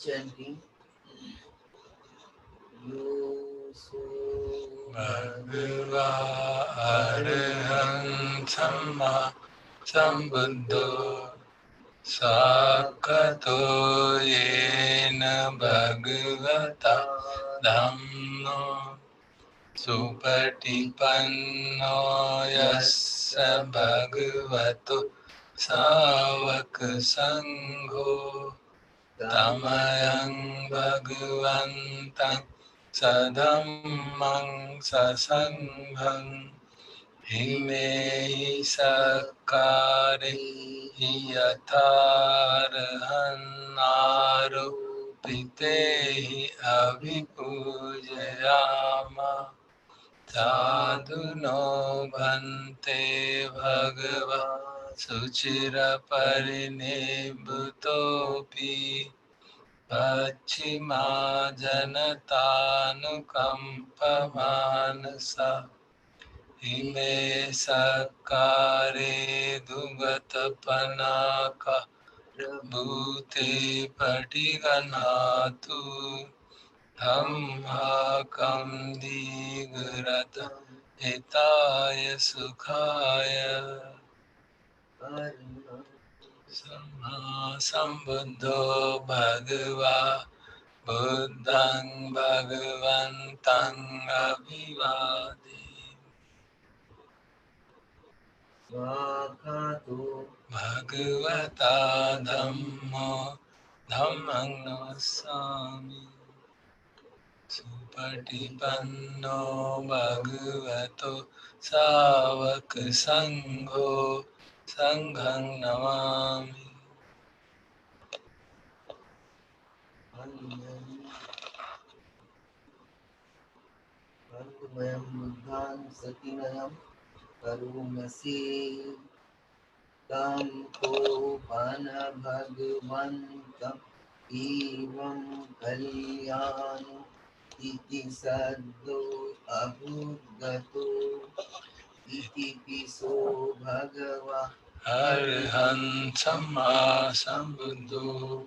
chanting. Yoso Bhagava Arahant Samma Sambuddho Sakato Yena Bhagavata Dhammo Supatipanno Yassa Bhagavato Savaka Sangho Tamayang Bhagavantang Sadhammang Sasanghang Himehi Sakare Yatarahanaru Pitehi Abhipujayama Sadhuno Bhante Bhagava Suchira Parinibhutopi Pachima Janatanukampa Ime Sakare Dugatapanaka Bhute Patiganatu Dhammhakam Digrata Hitaya Sukhaya Samma Sambuddho Bhagava Buddhang Bhagavantang Abhivade Swakhato Bhagavata Dhammo Dhammang Namassami Supatipanno Bhagavato Savaka Sangho Sanghang Namami Andumayam Buddham Satinayam Karumasi Tampo Pana Bhagavantam Evam Kalyanu Iti Saddo Abhugato Iti Piso Bhagava Arhan Samma Sambuddho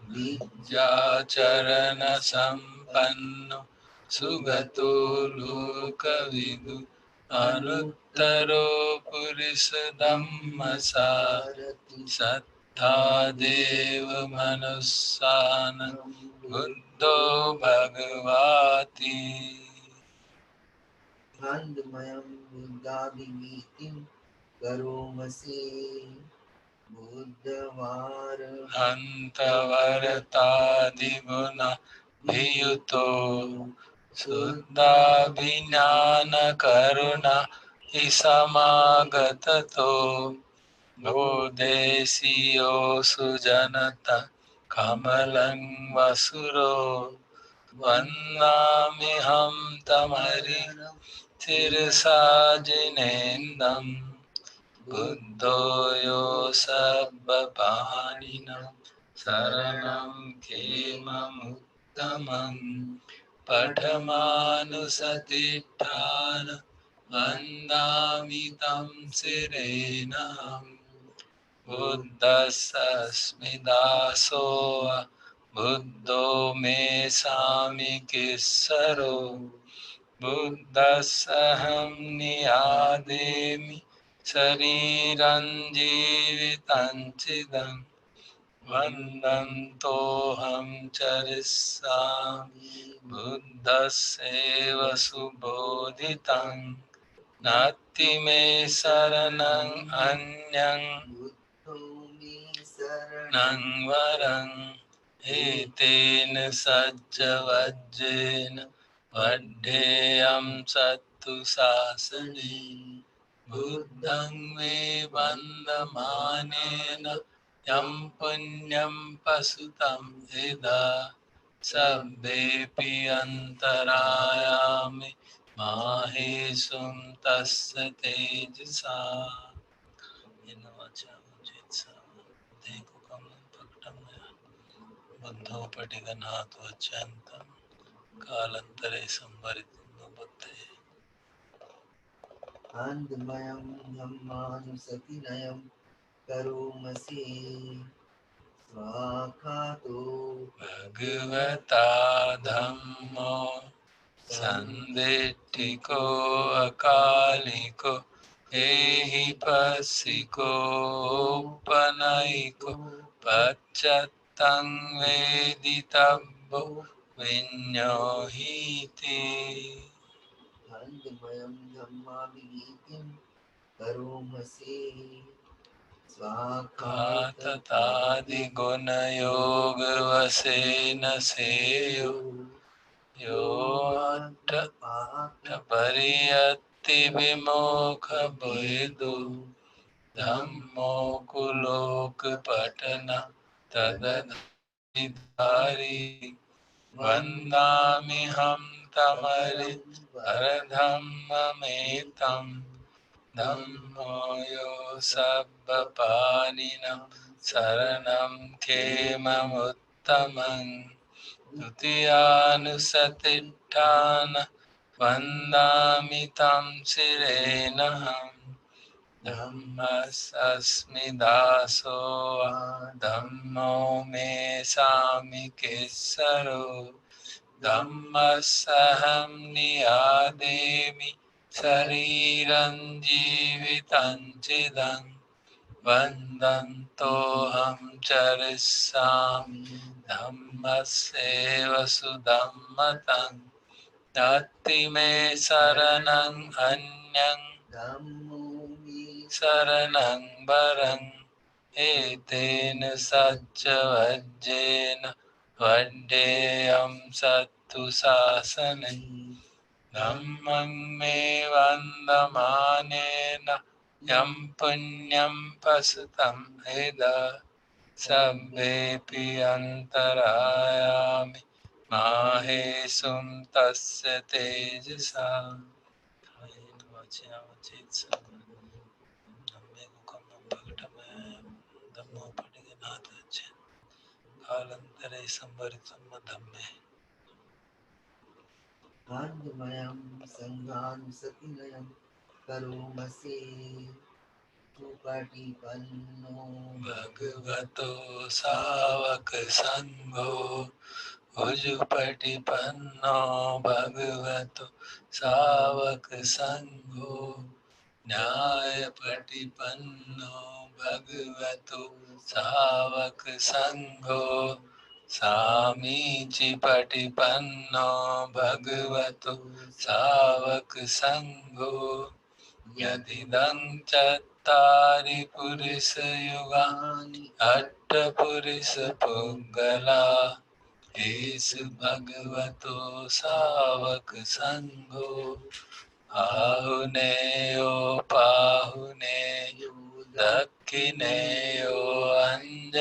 Vijjacharana Sampanno Sugato Lokavidu Anuttaro Purisa Dhammasarati Sattha Deva Manussanam Buddho Bhagavati Andumayam Buddhavigitim Karomasi Buddhavara Antavartadi Viyuto Suddha Vijnana Karuna Isamagatato Bodhesiyo Sujanata Kamalang Vasuro Vannamiham Tamari Tirasajinendam Buddhoyo Sabbapahadinam Saranam Khemam Uttamam Pathamanusatithana Vandamitam Sirenam Buddhasasmidasoa Buddho me sami kissaro Buddhasaham niyademi Sariranjivitanchidam Vandantoham charisami Buddhaseva subodhitam Nati me saranang anyang Nang varang Etena sajjavajjena Vaddheyam sattu sasane Buddhang me vandamanena Yam punyam pasutam eda Sabbepi antarayami Mahesum tassa tejasa बुद्धोपटिगनाथ वच्चान्तं कालान्तरे संवरितं बुद्धे Andumayam Dhammanusatinayam Karomasi स्वाखातो भगवता धम्मो संदिट्ठिको अकालिको एहि पस्सिको उपनयिको पश्चात्तं वेदितव्यो विඤ्ඤोहीति आनंदमयं धम्माभिगीतिं करोमसि काततादिगुणयोगवशेन सेयो यो परियत्ति विमोखभेदो धम्मो कुलोकपटन तदधिधारी वन्दाम्यहं तमरिधम्ममेतं धम्मो यो सब्बपाणिनं शरणं खेममुत्तमं द्वितीयानुसतिष्ठान वन्दामि तं शिरेणहम् धम्मस्मि दासो धम्मो मे सामि केसरो धम्मस्सहं नियादेमि शरीरं जीवितं चिदं वन्दन्तोऽहं चरिष्यामि धम्मस्येव सुधम्मतं नास्ति मे शरणं अन्यं धम्मो मे शरणं वरं एतेन सच्चवज्जेन वड्डेयं सत्तु शासने धम्मं मे वन्दमानेन यं पुण्यं पसुतं हृदा सभ्येऽपि अन्तरायामि माहेशुं तस्य तेजसा कायेन वाचा चेत्सर्वं धम्मे गुकम्मं भगटमय धम्मोपनिगनाथ कालान्तरे संवरितं धम्मे आनंदमयं संघानुसतिलयं करोमसि सुपटिपन्नो भगवतो सावक संघो उजुपटिपन्नो भगवतो सावक संघो न्यायपटिपन्नो भगवतो सावक संघो सामीचि पटिपन्नो भगवतो सावक संघो यदिदं चत्तारि पुरुषयुगानि अट्टपुरुषपुङ्गला येषु भगवतो सावक संघो आहुनेयो पाहुनेयो दक्षिणेयो अञ्जलिकरणीयो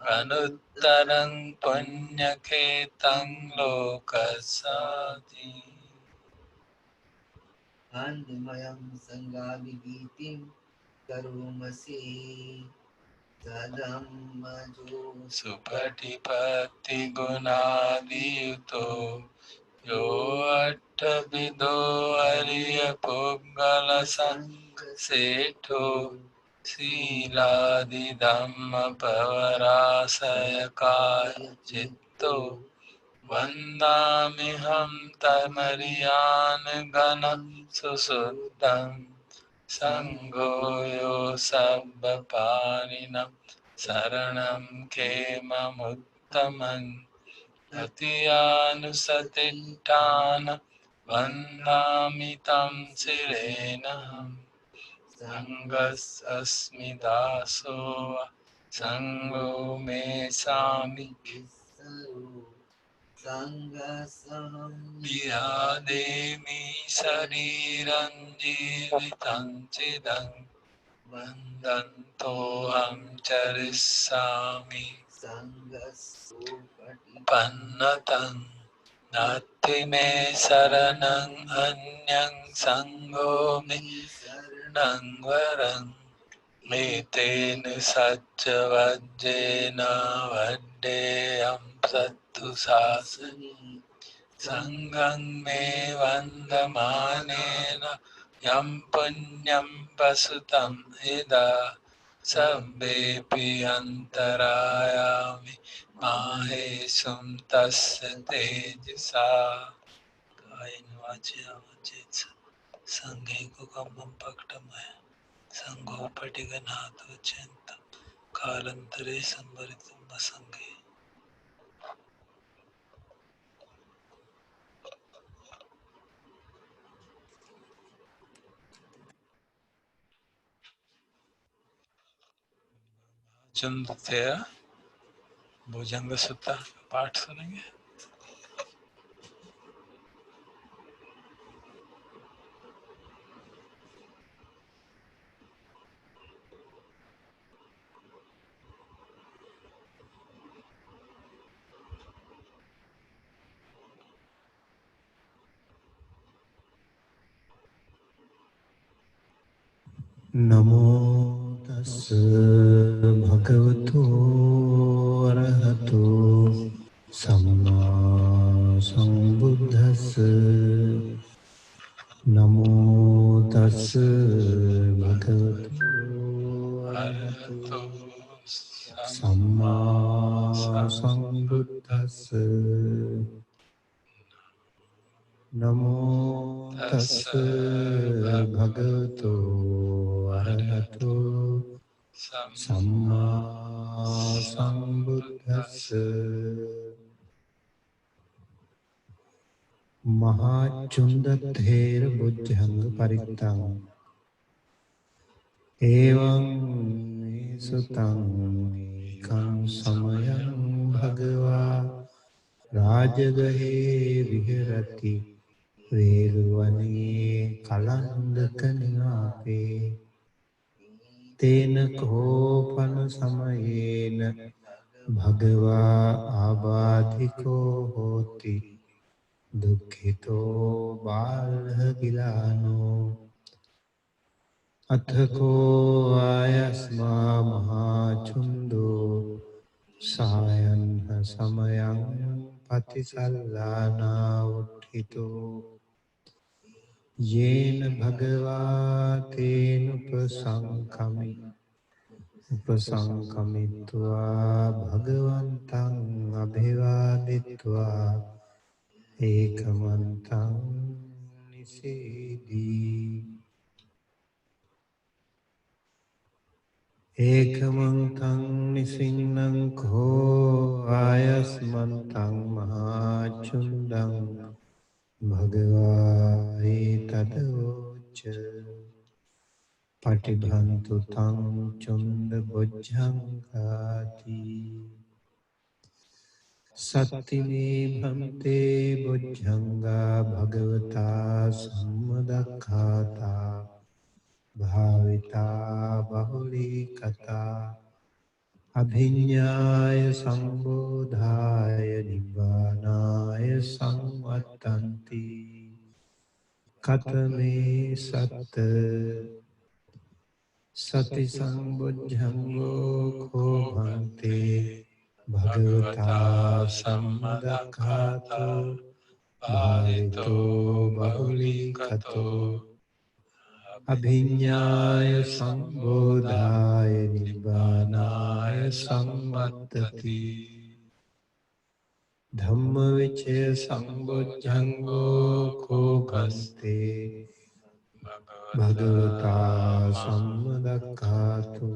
अनुत्तरं पुण्यखेतं लोकसाति आनंदमयं संगाभिगीतिं करोमसि सदम्मजो सुपटिपत्तिगुणादियुतो यो अट्ठविदो हरियपुङ्गलसङ्गसेठो शीलादिधम्मपवराशयकाय चित्तो वन्दाम्यहं तमर्यानगणं सुशुद्धं सङ्घो यो सब्बपाणिनं शरणं खेममुत्तमं तृतीयानुसतिष्ठान वन्दामि तं शिरेणहम् सङ्गस्मि दासो सङ्गो मे सामि संगसहं विहादेमि शरीरं जीवितं चिदं वन्दन्तोऽहं चरिष्यामि पन्नतं नास्ति मे शरणं अन्यं सङ्गो मे शरणं वरं एतेन सच्चवज्जेन वड्डेयं सत्तु शासने सङ्गं मे वन्दमानेन यं पुण्यं पसुतं हृदा Sabbepi antarayami mahesum tasya tejasa kain vachya vachitsa sanghe kukamam paktamaya sangho patiganatho chinta kalantare sambaritum sanghe. चंद्रया भुजंग सूत्र पाठ सुनेंगे. नमो तस् भगवतो अरहतो सम्मा संबुद्धस्स नमो तस् भगवतो अरहतो सम्मा संबुद्धस्स नमो तस् भगवतो अरहतो सम्मा संबुद्धस्स महाचुंदधेर बुद्धंग परित्तं एवं सुतं एकं समयं भगवा राजगहे विहरति वेरुवने कलन्दकनिवापे तेन कोपन समयेन भगवा आबाधिको होति दुःखितो बालगिलानो अथको आयस्मा महाचुंदो सायन्न समयं पतिसल्लाना उत्थितो येन भगवा उपसंकमित्वा भगवन्तं अभिवादित्वा एकमन्तं निषेधि एकमन्तं निसिन्नं को आयस्मन्तं महाचुन्दं भगवा एतदोच पटिभन्तु तं चुन्दबुज्झङ्गाति सत्तिमे भन्ते बुज्झङ्गा भगवता सम्मदखाता भाविता बहुलीकता अभिज्ञाय संबोधाय निब्बानाय संवर्तन्ति कथमे सत् सति संबुद्धंगो को भन्ते भगवता सम्मदखातो भावितो बहुलीकतो अभिज्ञाय संबोधाय निब्बानाय संवर्तति धम्मविचय संबुद्धंगो को भन्ते भगवता सम्मदखातो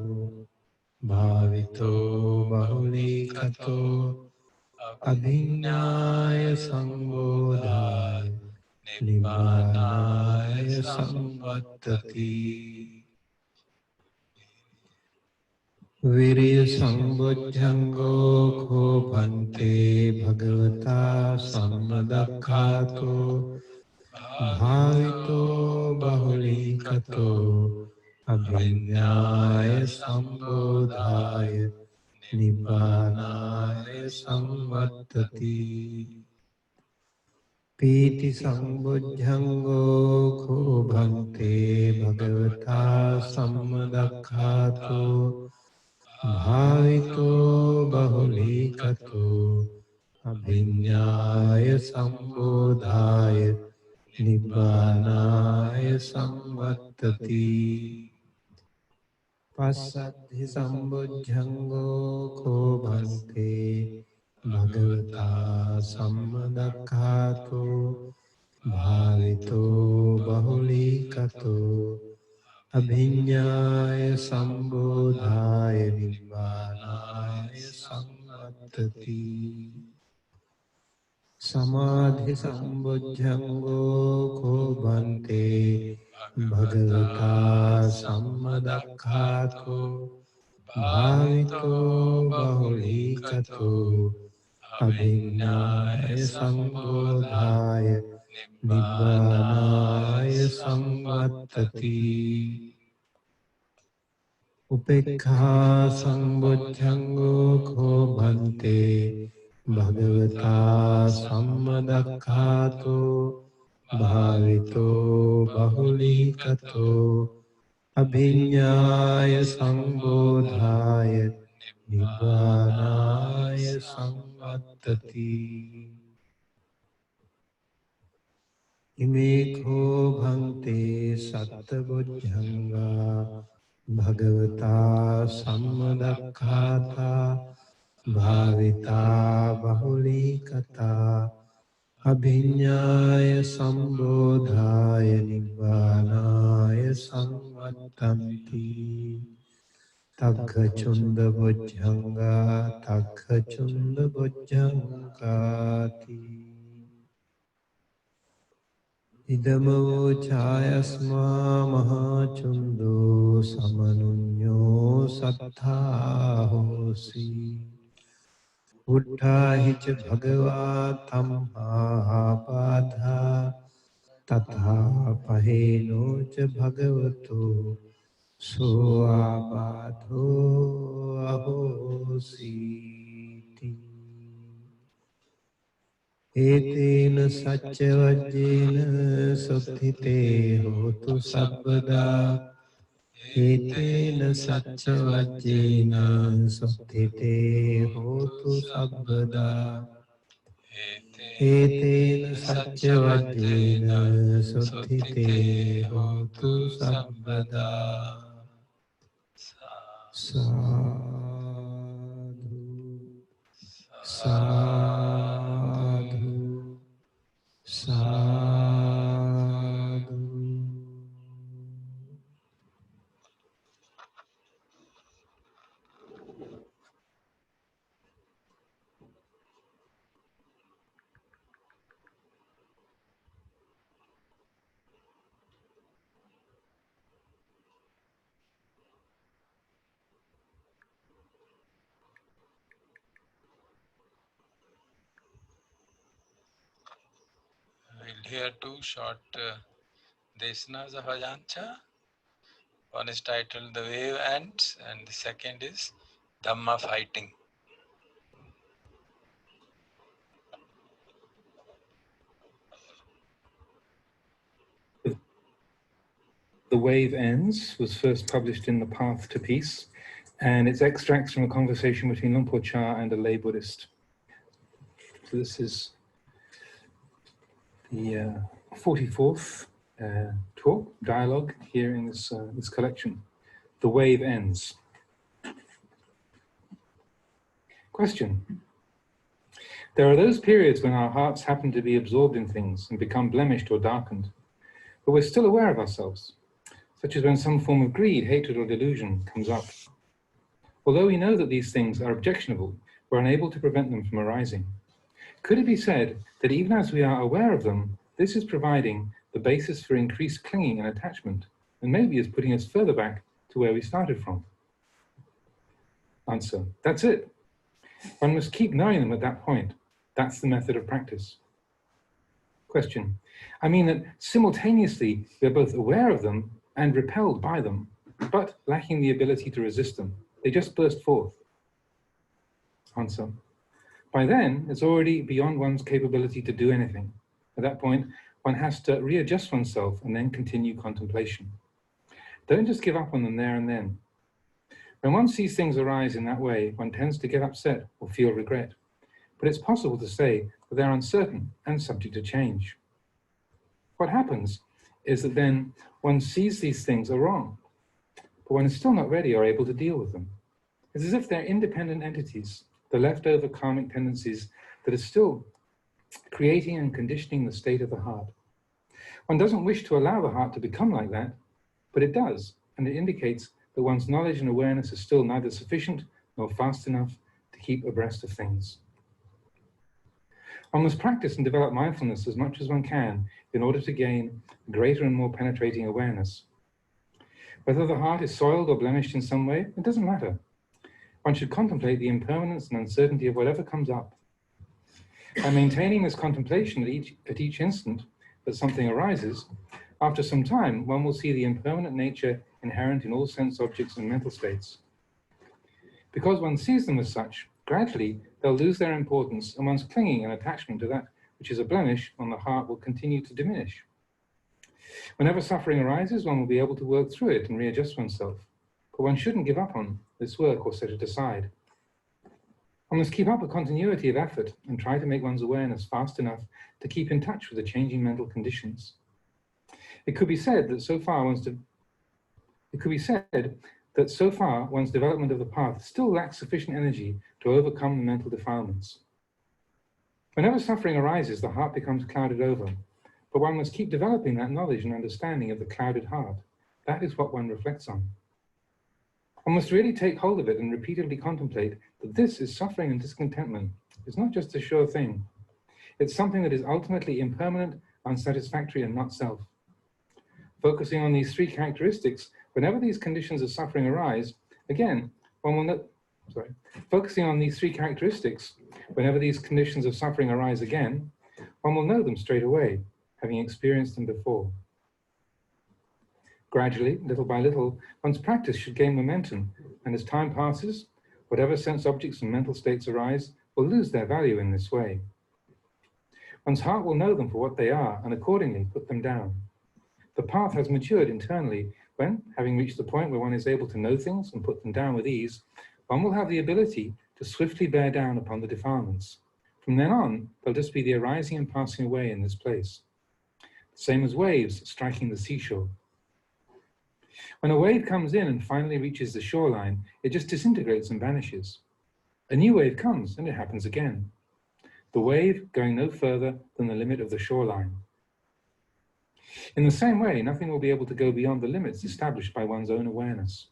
भावितो बहुलीकतो अभिज्ञाय संबोधाय निब्बानाय संवर्तति वीर्य संबुद्धंगो को भन्ते भगवता सम्मदखातो भावितो बहुलीकतो अभिज्ञाय संबोधाय निब्बानाय संवर्तति पीति संबुद्धंगो को भन्ते भगवता सम्मदखातो भावितो बहुलीकतो अभिज्ञाय संबोधाय निब्बानाय संवर्तति Passaddhi sambojjhango ko bhante bhagavata sammadakkhāto bhāvito bahulīkato abhiññāya sambodhāya nibbānāya samvattati. Samadhi sambojjhango ko bhante bhagavata sammadakkhāto bhāvito bahulīkato abhiññāya sambodhāya nibbānāya samvattati. Upekkhā sambojjhango ko bhante bhagavata sammadakkhāto bhāvito bahulīkato abhiññāya sambodhāya nibbānāya samvattati. Ime ko bhante sattabojjhanga bhagavata sammadakkhāta bhāvita bahulīkata abhiññāya sambodhāya nibbānāya samvattanti. Taggacchunda bojjhanga taggacchunda bojjhangati. Idamo chāyasmā mahāchundo samanuñño sattha hosi. Uddhāhi ca bhagavā tamhā pādhā tathā paheno ca bhagavato so āpādho ahosīti. Etena saccavajjena suttite hotu sabbada. Etena saccavajjena suttite hotu sabbada. Etena saccavajjena suttite hotu sabbada. Sadhu, sadhu, sadhu. We'll hear two short desanas of Ajancha. One is titled The Wave Ends and the second is Dhamma Fighting. The Wave Ends was first published in The Path to Peace, and it's extracts from a conversation between Luang Por Chah and a lay Buddhist. So this is the 44th talk, dialogue here in this collection. The Wave Ends. Question. There are those periods when our hearts happen to be absorbed in things and become blemished or darkened, but we're still aware of ourselves, such as when some form of greed, hatred, or delusion comes up. Although we know that these things are objectionable, we're unable to prevent them from arising. Could it be said that even as we are aware of them, this is providing the basis for increased clinging and attachment, and maybe is putting us further back to where we started from? Answer. That's it. One must keep knowing them at that point. That's the method of practice. Question. I mean that simultaneously we are both aware of them and repelled by them, but lacking the ability to resist them. They just burst forth. Answer. By then, it's already beyond one's capability to do anything. At that point, one has to readjust oneself and then continue contemplation. Don't just give up on them there and then. When one sees things arise in that way, one tends to get upset or feel regret. But it's possible to say that they're uncertain and subject to change. What happens is that then one sees these things are wrong. but one is still not ready or able to deal with them. It's as if they're independent entities, the leftover karmic tendencies that are still creating and conditioning the state of the heart. One doesn't wish to allow the heart to become like that, but it does, and it indicates that one's knowledge and awareness is still neither sufficient nor fast enough to keep abreast of things. One must practice and develop mindfulness as much as one can in order to gain greater and more penetrating awareness. Whether the heart is soiled or blemished in some way, it doesn't matter. One should contemplate the impermanence and uncertainty of whatever comes up. By maintaining this contemplation at each instant that something arises, after some time, one will see the impermanent nature inherent in all sense objects and mental states. Because one sees them as such, gradually they'll lose their importance, and one's clinging and attachment to that which is a blemish on the heart will continue to diminish. Whenever suffering arises, one will be able to work through it and readjust oneself, but one shouldn't give up on this work or set it aside. One must keep up a continuity of effort and try to make one's awareness fast enough to keep in touch with the changing mental conditions. It could be said that so far one's development of the path still lacks sufficient energy to overcome the mental defilements. Whenever suffering arises, the heart becomes clouded over, but one must keep developing that knowledge and understanding of the clouded heart. That is what one reflects on. One must really take hold of it and repeatedly contemplate that this is suffering and discontentment. It's not just a sure thing. It's something that is ultimately impermanent, unsatisfactory, and not self. Focusing on these three characteristics, whenever these conditions of suffering arise, again, focusing on these three characteristics, whenever these conditions of suffering arise again, one will know them straight away, having experienced them before. Gradually, little by little, one's practice should gain momentum, and as time passes, whatever sense objects and mental states arise will lose their value in this way. One's heart will know them for what they are, and accordingly put them down. The path has matured internally when, having reached the point where one is able to know things and put them down with ease, one will have the ability to swiftly bear down upon the defilements. From then on, they'll just be the arising and passing away in this place. The same as waves striking the seashore. When a wave comes in and finally reaches the shoreline, it just disintegrates and vanishes. A new wave comes and it happens again. The wave going no further than the limit of the shoreline. In the same way, nothing will be able to go beyond the limits established by one's own awareness.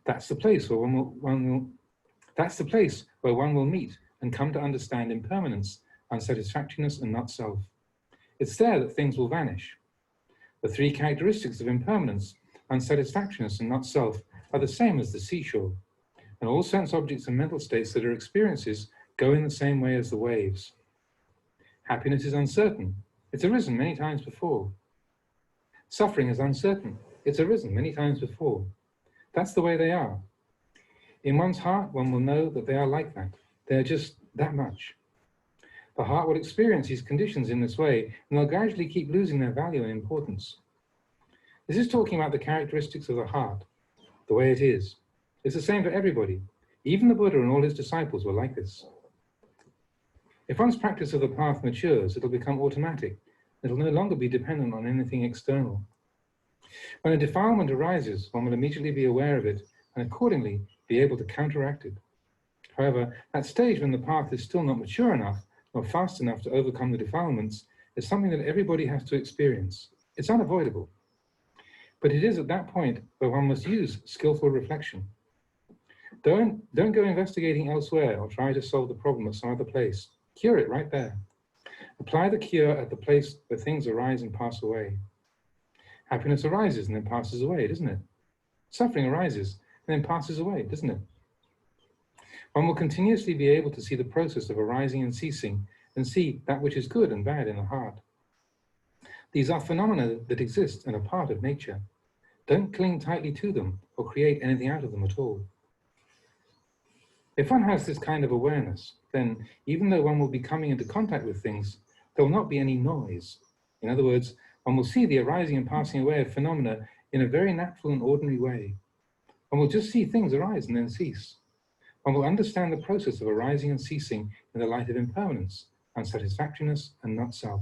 That's the place where one will meet and come to understand impermanence, unsatisfactoriness, and not self. It's there that things will vanish. The three characteristics of impermanence, unsatisfactoriness, and not self are the same as the seashore, and all sense objects and mental states that are experiences go in the same way as the waves. Happiness is uncertain. It's arisen many times before. Suffering is uncertain. It's arisen many times before. That's the way they are. In one's heart, one will know that they are like that. They are just that much. The heart will experience these conditions in this way, and they'll gradually keep losing their value and importance. This is talking about the characteristics of the heart, the way it is. It's the same for everybody. Even the Buddha and all his disciples were like this. If one's practice of the path matures, it'll become automatic. It'll no longer be dependent on anything external. When a defilement arises, one will immediately be aware of it and accordingly be able to counteract it. However, that stage when the path is still not mature enough nor fast enough to overcome the defilements is something that everybody has to experience. It's unavoidable. But it is at that point where one must use skillful reflection. Don't go investigating elsewhere or try to solve the problem at some other place. Cure it right there. Apply the cure at the place where things arise and pass away. Happiness arises and then passes away, doesn't it? Suffering arises and then passes away, doesn't it? One will continuously be able to see the process of arising and ceasing and see that which is good and bad in the heart. These are phenomena that exist and are part of nature. Don't cling tightly to them or create anything out of them at all. If one has this kind of awareness, then even though one will be coming into contact with things, there will not be any noise. In other words, one will see the arising and passing away of phenomena in a very natural and ordinary way. One will just see things arise and then cease. One will understand the process of arising and ceasing in the light of impermanence, unsatisfactoriness, and not self.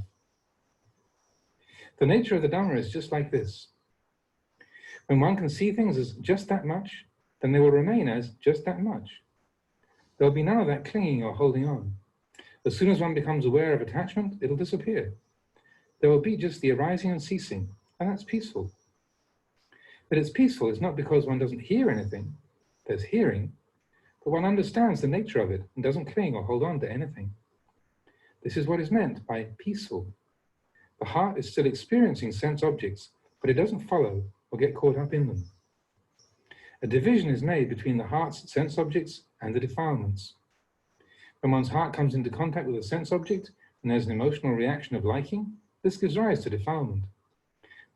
The nature of the Dhamma is just like this. When one can see things as just that much, then they will remain as just that much. There will be none of that clinging or holding on. As soon as one becomes aware of attachment, it'll disappear. There will be just the arising and ceasing, and that's peaceful. But it's peaceful, it's not because one doesn't hear anything. There's hearing, but one understands the nature of it and doesn't cling or hold on to anything. This is what is meant by peaceful. The heart is still experiencing sense objects, but it doesn't follow or get caught up in them. A division is made between the heart's sense objects and the defilements. When one's heart comes into contact with a sense object and there's an emotional reaction of liking, this gives rise to defilement.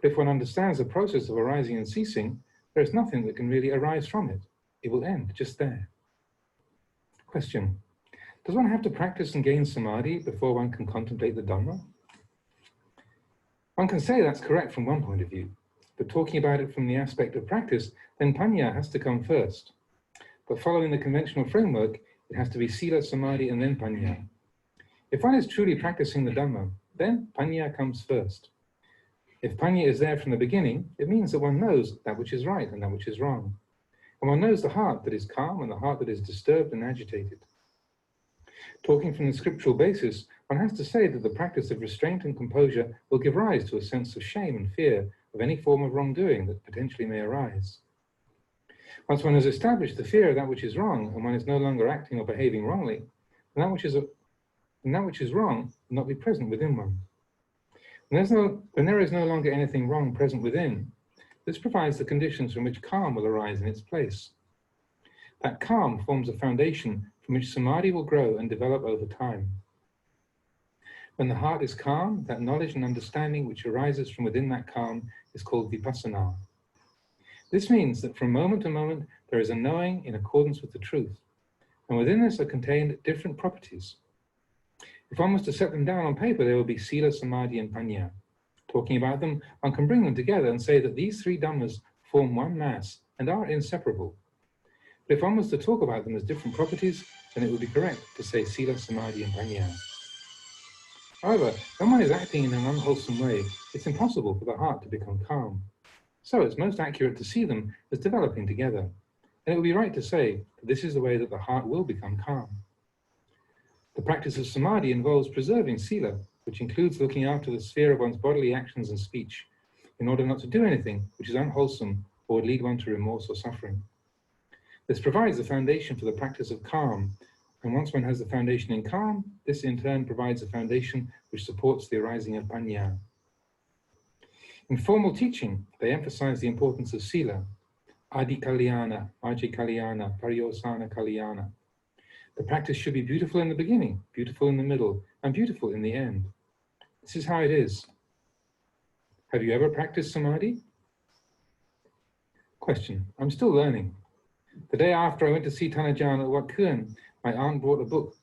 But if one understands the process of arising and ceasing, there is nothing that can really arise from it. It will end just there. Question: does one have to practice and gain samadhi before one can contemplate the Dhamma? One can say that's correct from one point of view, but talking about it from the aspect of practice, then panya has to come first. But following the conventional framework, it has to be sila, samadhi, and then panya. If one is truly practicing the Dhamma, then panya comes first. If panya is there from the beginning, it means that one knows that which is right and that which is wrong. And one knows the heart that is calm and the heart that is disturbed and agitated. Talking from the scriptural basis, one has to say that the practice of restraint and composure will give rise to a sense of shame and fear of any form of wrongdoing that potentially may arise. Once one has established the fear of that which is wrong and one is no longer acting or behaving wrongly, then that which is wrong will not be present within one. When there is no longer anything wrong present within, this provides the conditions from which calm will arise in its place. That calm forms a foundation from which samadhi will grow and develop over time. When the heart is calm, that knowledge and understanding which arises from within that calm is called vipassana. This means that from moment to moment there is a knowing in accordance with the truth, and within this are contained different properties. If one was to set them down on paper, there will be sila, samadhi, and panya. Talking about them, one can bring them together and say that these three dhammas form one mass and are inseparable. But if one was to talk about them as different properties, then it would be correct to say sila, samadhi, and panya. However, when one is acting in an unwholesome way, it's impossible for the heart to become calm. So it's most accurate to see them as developing together. And it would be right to say that this is the way that the heart will become calm. The practice of samadhi involves preserving sila, which includes looking after the sphere of one's bodily actions and speech, in order not to do anything which is unwholesome or would lead one to remorse or suffering. This provides the foundation for the practice of calm, and once one has the foundation in calm, this in turn provides a foundation which supports the arising of panya. In formal teaching, they emphasize the importance of sila, adi kalyana, majja kalyana, pariyosana kalyana. The practice should be beautiful in the beginning, beautiful in the middle, and beautiful in the end. This is how it is. Have you ever practiced samadhi? Question: I'm still learning. The day after I went to see Tanajan at Wat Kuan, my aunt brought a book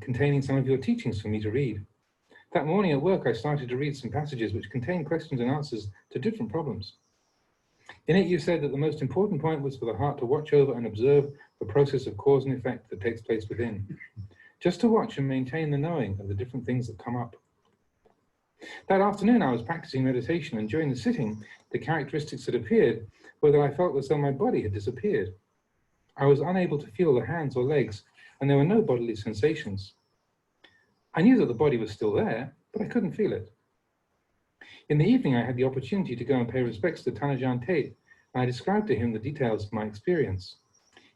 containing some of your teachings for me to read. That morning at work, I started to read some passages which contain questions and answers to different problems. In it, you said that the most important point was for the heart to watch over and observe the process of cause and effect that takes place within. Just to watch and maintain the knowing of the different things that come up. That afternoon, I was practicing meditation, and during the sitting, the characteristics that appeared were that I felt as though my body had disappeared. I was unable to feel the hands or legs, and there were no bodily sensations. I knew that the body was still there, but I couldn't feel it. In the evening, I had the opportunity to go and pay respects to Tanajan Tate, and I described to him the details of my experience.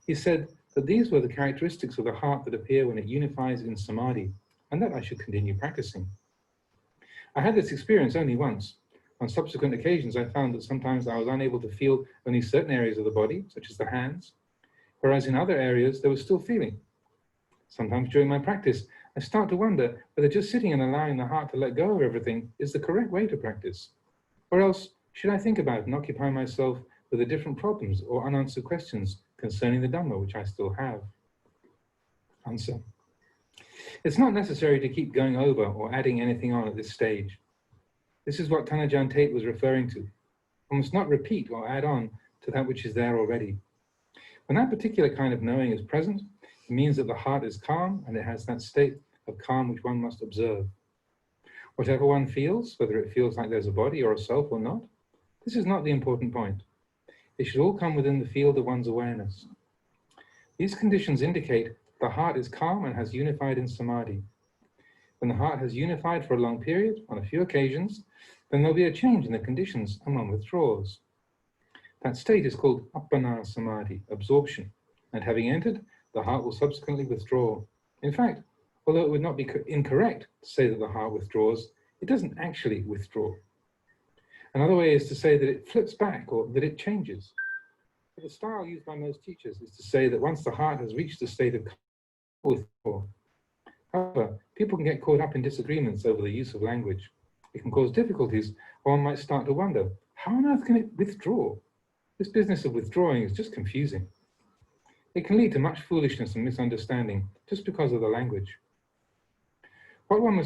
He said that these were the characteristics of the heart that appear when it unifies in samadhi, and that I should continue practicing. I had this experience only once. On subsequent occasions, I found that sometimes I was unable to feel only certain areas of the body, such as the hands, whereas in other areas there was still feeling. Sometimes during my practice, I start to wonder whether just sitting and allowing the heart to let go of everything is the correct way to practice. Or else, should I think about and occupy myself with the different problems or unanswered questions concerning the Dhamma which I still have? Answer: it's not necessary to keep going over or adding anything on at this stage. This is what Tanajan Tate was referring to. One must not repeat or add on to that which is there already. When that particular kind of knowing is present, it means that the heart is calm and it has that state of calm which one must observe. Whatever one feels, whether it feels like there's a body or a self or not, this is not the important point. They should all come within the field of one's awareness. These conditions indicate the heart is calm and has unified in samadhi. When the heart has unified for a long period, on a few occasions, then there'll be a change in the conditions and one withdraws. That state is called appana samadhi, absorption, and having entered, the heart will subsequently withdraw. In fact, although it would not be incorrect to say that the heart withdraws, it doesn't actually withdraw. Another way is to say that it flips back or that it changes. The style used by most teachers is to say that once the heart has reached the state of calm, it will withdraw. However, people can get caught up in disagreements over the use of language. It can cause difficulties, or one might start to wonder, how on earth can it withdraw? This business of withdrawing is just confusing. It can lead to much foolishness and misunderstanding just because of the language. What one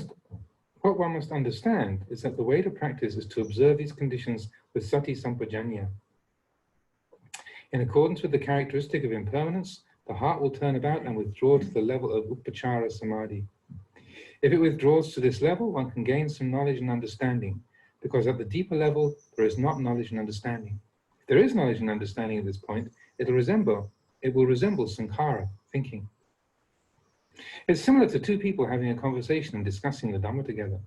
must understand is that the way to practice is to observe these conditions with sati sampajanya. In accordance with the characteristic of impermanence, the heart will turn about and withdraw to the level of upachara samadhi. If it withdraws to this level, one can gain some knowledge and understanding, because at the deeper level, there is not knowledge and understanding. If there is knowledge and understanding at this point, it will resemble sankhara, thinking. It's similar to two people having a conversation and discussing the Dhamma together.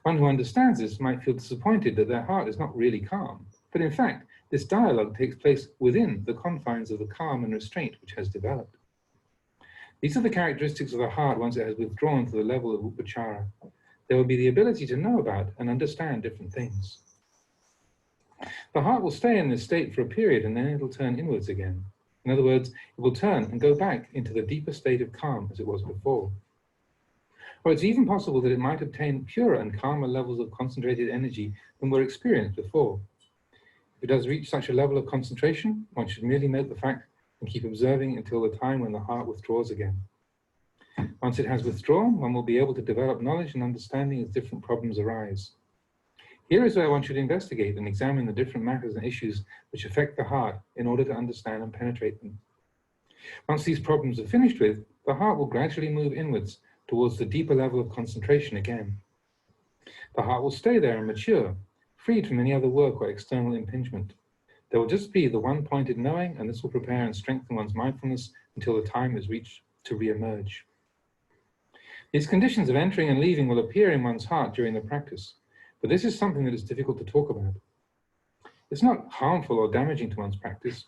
One who understands this might feel disappointed that their heart is not really calm, but in fact, this dialogue takes place within the confines of the calm and restraint which has developed. These are the characteristics of the heart once it has withdrawn to the level of upachara. There will be the ability to know about and understand different things. The heart will stay in this state for a period and then it will turn inwards again. In other words, it will turn and go back into the deeper state of calm as it was before. Or it's even possible that it might obtain purer and calmer levels of concentrated energy than were experienced before. If it does reach such a level of concentration, one should merely note the fact and keep observing until the time when the heart withdraws again. Once it has withdrawn, one will be able to develop knowledge and understanding as different problems arise. Here is where one should investigate and examine the different matters and issues which affect the heart in order to understand and penetrate them. Once these problems are finished with, the heart will gradually move inwards towards the deeper level of concentration again. The heart will stay there and mature, freed from any other work or external impingement. There will just be the one-pointed knowing, and this will prepare and strengthen one's mindfulness until the time is reached to re-emerge. These conditions of entering and leaving will appear in one's heart during the practice, but this is something that is difficult to talk about. It's not harmful or damaging to one's practice.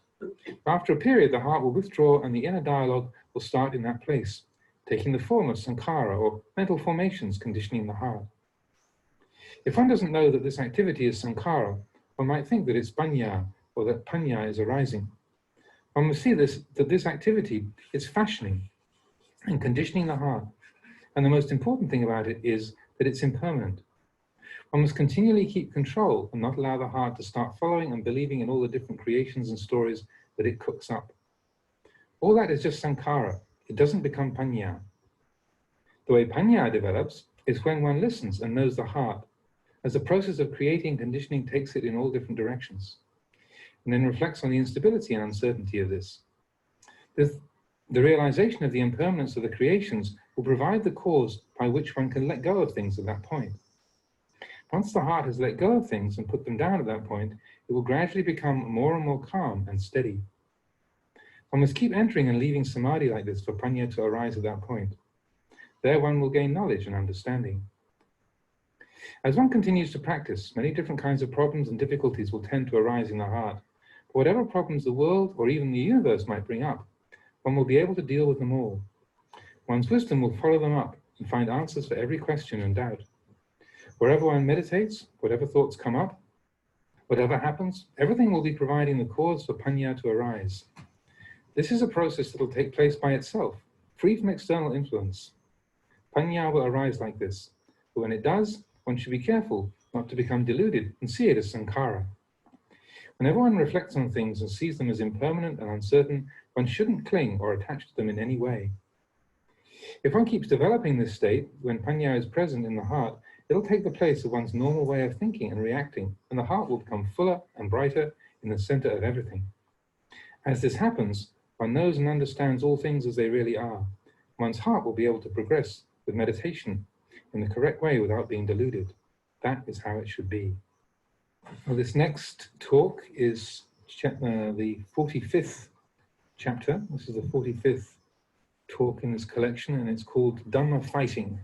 After a period, the heart will withdraw and the inner dialogue will start in that place, taking the form of sankhara or mental formations conditioning the heart. If one doesn't know that this activity is sankhara, one might think that it's panya or that panya is arising. One must see that this activity is fashioning and conditioning the heart. And the most important thing about it is that it's impermanent. One must continually keep control and not allow the heart to start following and believing in all the different creations and stories that it cooks up. All that is just sankhara. It doesn't become panya. The way panya develops is when one listens and knows the heart, as the process of creating and conditioning takes it in all different directions, and then reflects on the instability and uncertainty of this. The realization of the impermanence of the creations will provide the cause by which one can let go of things at that point. Once the heart has let go of things and put them down at that point, it will gradually become more and more calm and steady. One must keep entering and leaving samadhi like this for panya to arise at that point. There one will gain knowledge and understanding. As one continues to practice, many different kinds of problems and difficulties will tend to arise in the heart. But whatever problems the world or even the universe might bring up, one will be able to deal with them all. One's wisdom will follow them up and find answers for every question and doubt. Wherever one meditates, whatever thoughts come up, whatever happens, everything will be providing the cause for panya to arise. This is a process that will take place by itself, free from external influence. Panya will arise like this, but when it does, one should be careful not to become deluded and see it as sankhara. Whenever one reflects on things and sees them as impermanent and uncertain, one shouldn't cling or attach to them in any way. If one keeps developing this state, when panya is present in the heart, it'll take the place of one's normal way of thinking and reacting, and the heart will become fuller and brighter in the center of everything. As this happens, one knows and understands all things as they really are. One's heart will be able to progress with meditation in the correct way without being deluded. That is how it should be. Well, this next talk is the 45th chapter. This is the 45th talk in this collection, and it's called Dhamma Fighting.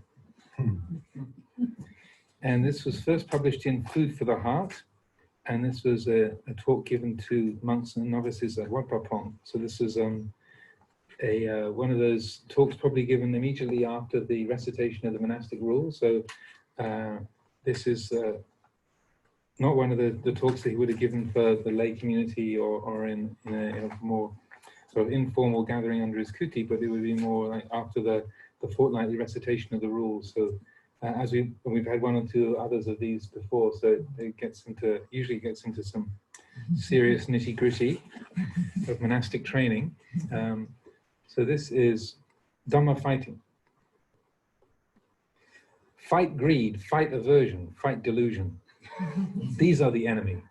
And this was first published in Food for the Heart, and this was a talk given to monks and novices at Wat Pah Pong. So this is one of those talks probably given immediately after the recitation of the monastic rules. So this is not one of the talks that he would have given for the lay community or in a more sort of informal gathering under his kuti, but it would be more like after the fortnightly recitation of the rules. So as we've had one or two others of these before, so it usually gets into some serious nitty-gritty of monastic training. So this is Dhamma Fighting. Fight greed, fight aversion, fight delusion. These are the enemy.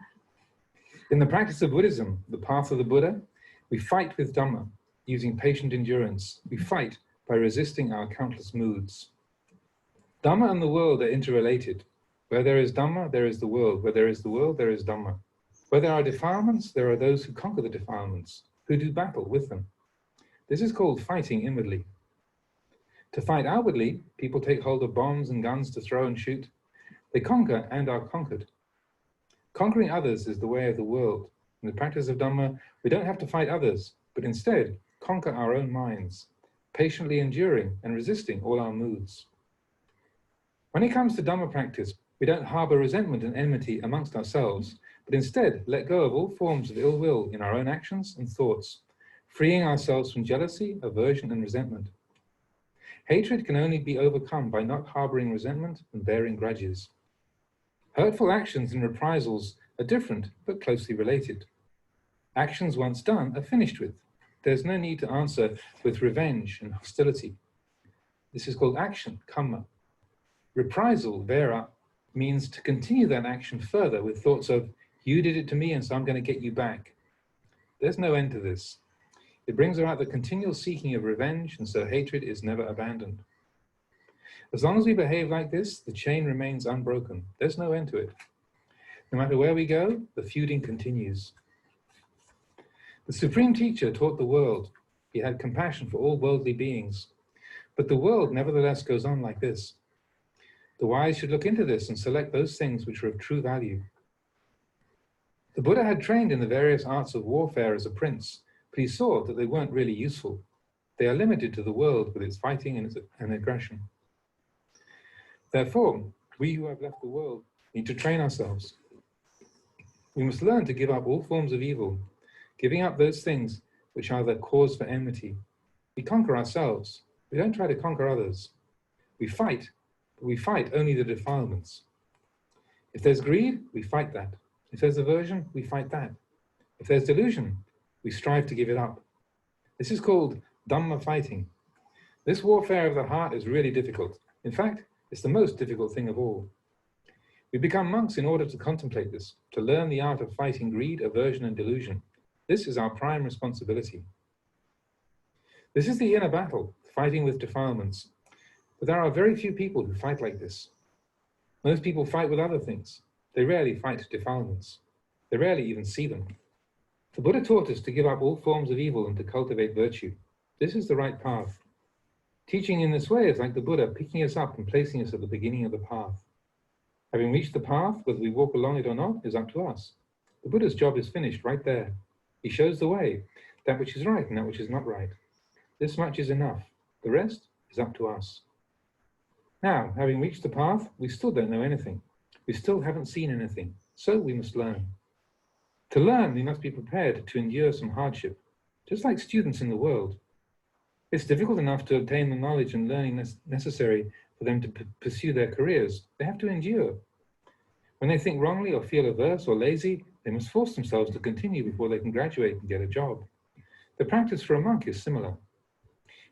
In the practice of Buddhism, the path of the Buddha, we fight with Dhamma, using patient endurance. We fight by resisting our countless moods. Dhamma and the world are interrelated. Where there is Dhamma, there is the world. Where there is the world, there is Dhamma. Where there are defilements, there are those who conquer the defilements, who do battle with them. This is called fighting inwardly. To fight outwardly, people take hold of bombs and guns to throw and shoot. They conquer and are conquered. Conquering others is the way of the world. In the practice of Dhamma, we don't have to fight others, but instead conquer our own minds, patiently enduring and resisting all our moods. When it comes to Dhamma practice, we don't harbor resentment and enmity amongst ourselves, but instead let go of all forms of ill will in our own actions and thoughts, freeing ourselves from jealousy, aversion, and resentment. Hatred can only be overcome by not harboring resentment and bearing grudges. Hurtful actions and reprisals are different, but closely related. Actions once done are finished with. There's no need to answer with revenge and hostility. This is called action, kamma. Reprisal, vera, means to continue that action further with thoughts of, you did it to me and so I'm going to get you back. There's no end to this. It brings about the continual seeking of revenge, and so hatred is never abandoned. As long as we behave like this, the chain remains unbroken. There's no end to it. No matter where we go, the feuding continues. The Supreme Teacher taught the world. He had compassion for all worldly beings. But the world nevertheless goes on like this. The wise should look into this and select those things which are of true value. The Buddha had trained in the various arts of warfare as a prince, but he saw that they weren't really useful. They are limited to the world with its fighting and aggression. Therefore, we who have left the world need to train ourselves. We must learn to give up all forms of evil, giving up those things which are the cause for enmity. We conquer ourselves. We don't try to conquer others. We fight, but we fight only the defilements. If there's greed, we fight that. If there's aversion, we fight that. If there's delusion, we strive to give it up. This is called Dhamma fighting. This warfare of the heart is really difficult. In fact, it's the most difficult thing of all. We become monks in order to contemplate this, to learn the art of fighting greed, aversion, and delusion. This is our prime responsibility. This is the inner battle, fighting with defilements. But there are very few people who fight like this. Most people fight with other things. They rarely fight defilements. They rarely even see them. The Buddha taught us to give up all forms of evil and to cultivate virtue. This is the right path. Teaching in this way is like the Buddha picking us up and placing us at the beginning of the path. Having reached the path, whether we walk along it or not, is up to us. The Buddha's job is finished right there. He shows the way, that which is right and that which is not right. This much is enough. The rest is up to us. Now, having reached the path, we still don't know anything. We still haven't seen anything, so we must learn. To learn, we must be prepared to endure some hardship, just like students in the world. It's difficult enough to obtain the knowledge and learning necessary for them to pursue their careers. They have to endure. When they think wrongly or feel averse or lazy, they must force themselves to continue before they can graduate and get a job. The practice for a monk is similar.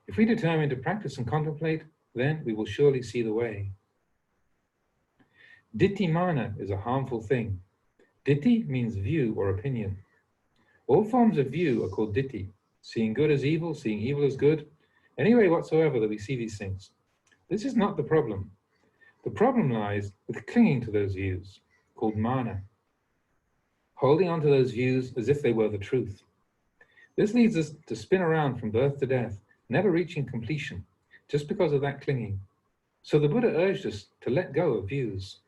If we determine to practice and contemplate, then we will surely see the way. Ditthi-mana is a harmful thing. Ditthi means view or opinion. All forms of view are called ditthi, seeing good as evil, seeing evil as good, any way whatsoever that we see these things. This is not the problem. The problem lies with clinging to those views, called mana. holding on to those views as if they were the truth. This leads us to spin around from birth to death, never reaching completion, just because of that clinging. So the Buddha urged us to let go of views.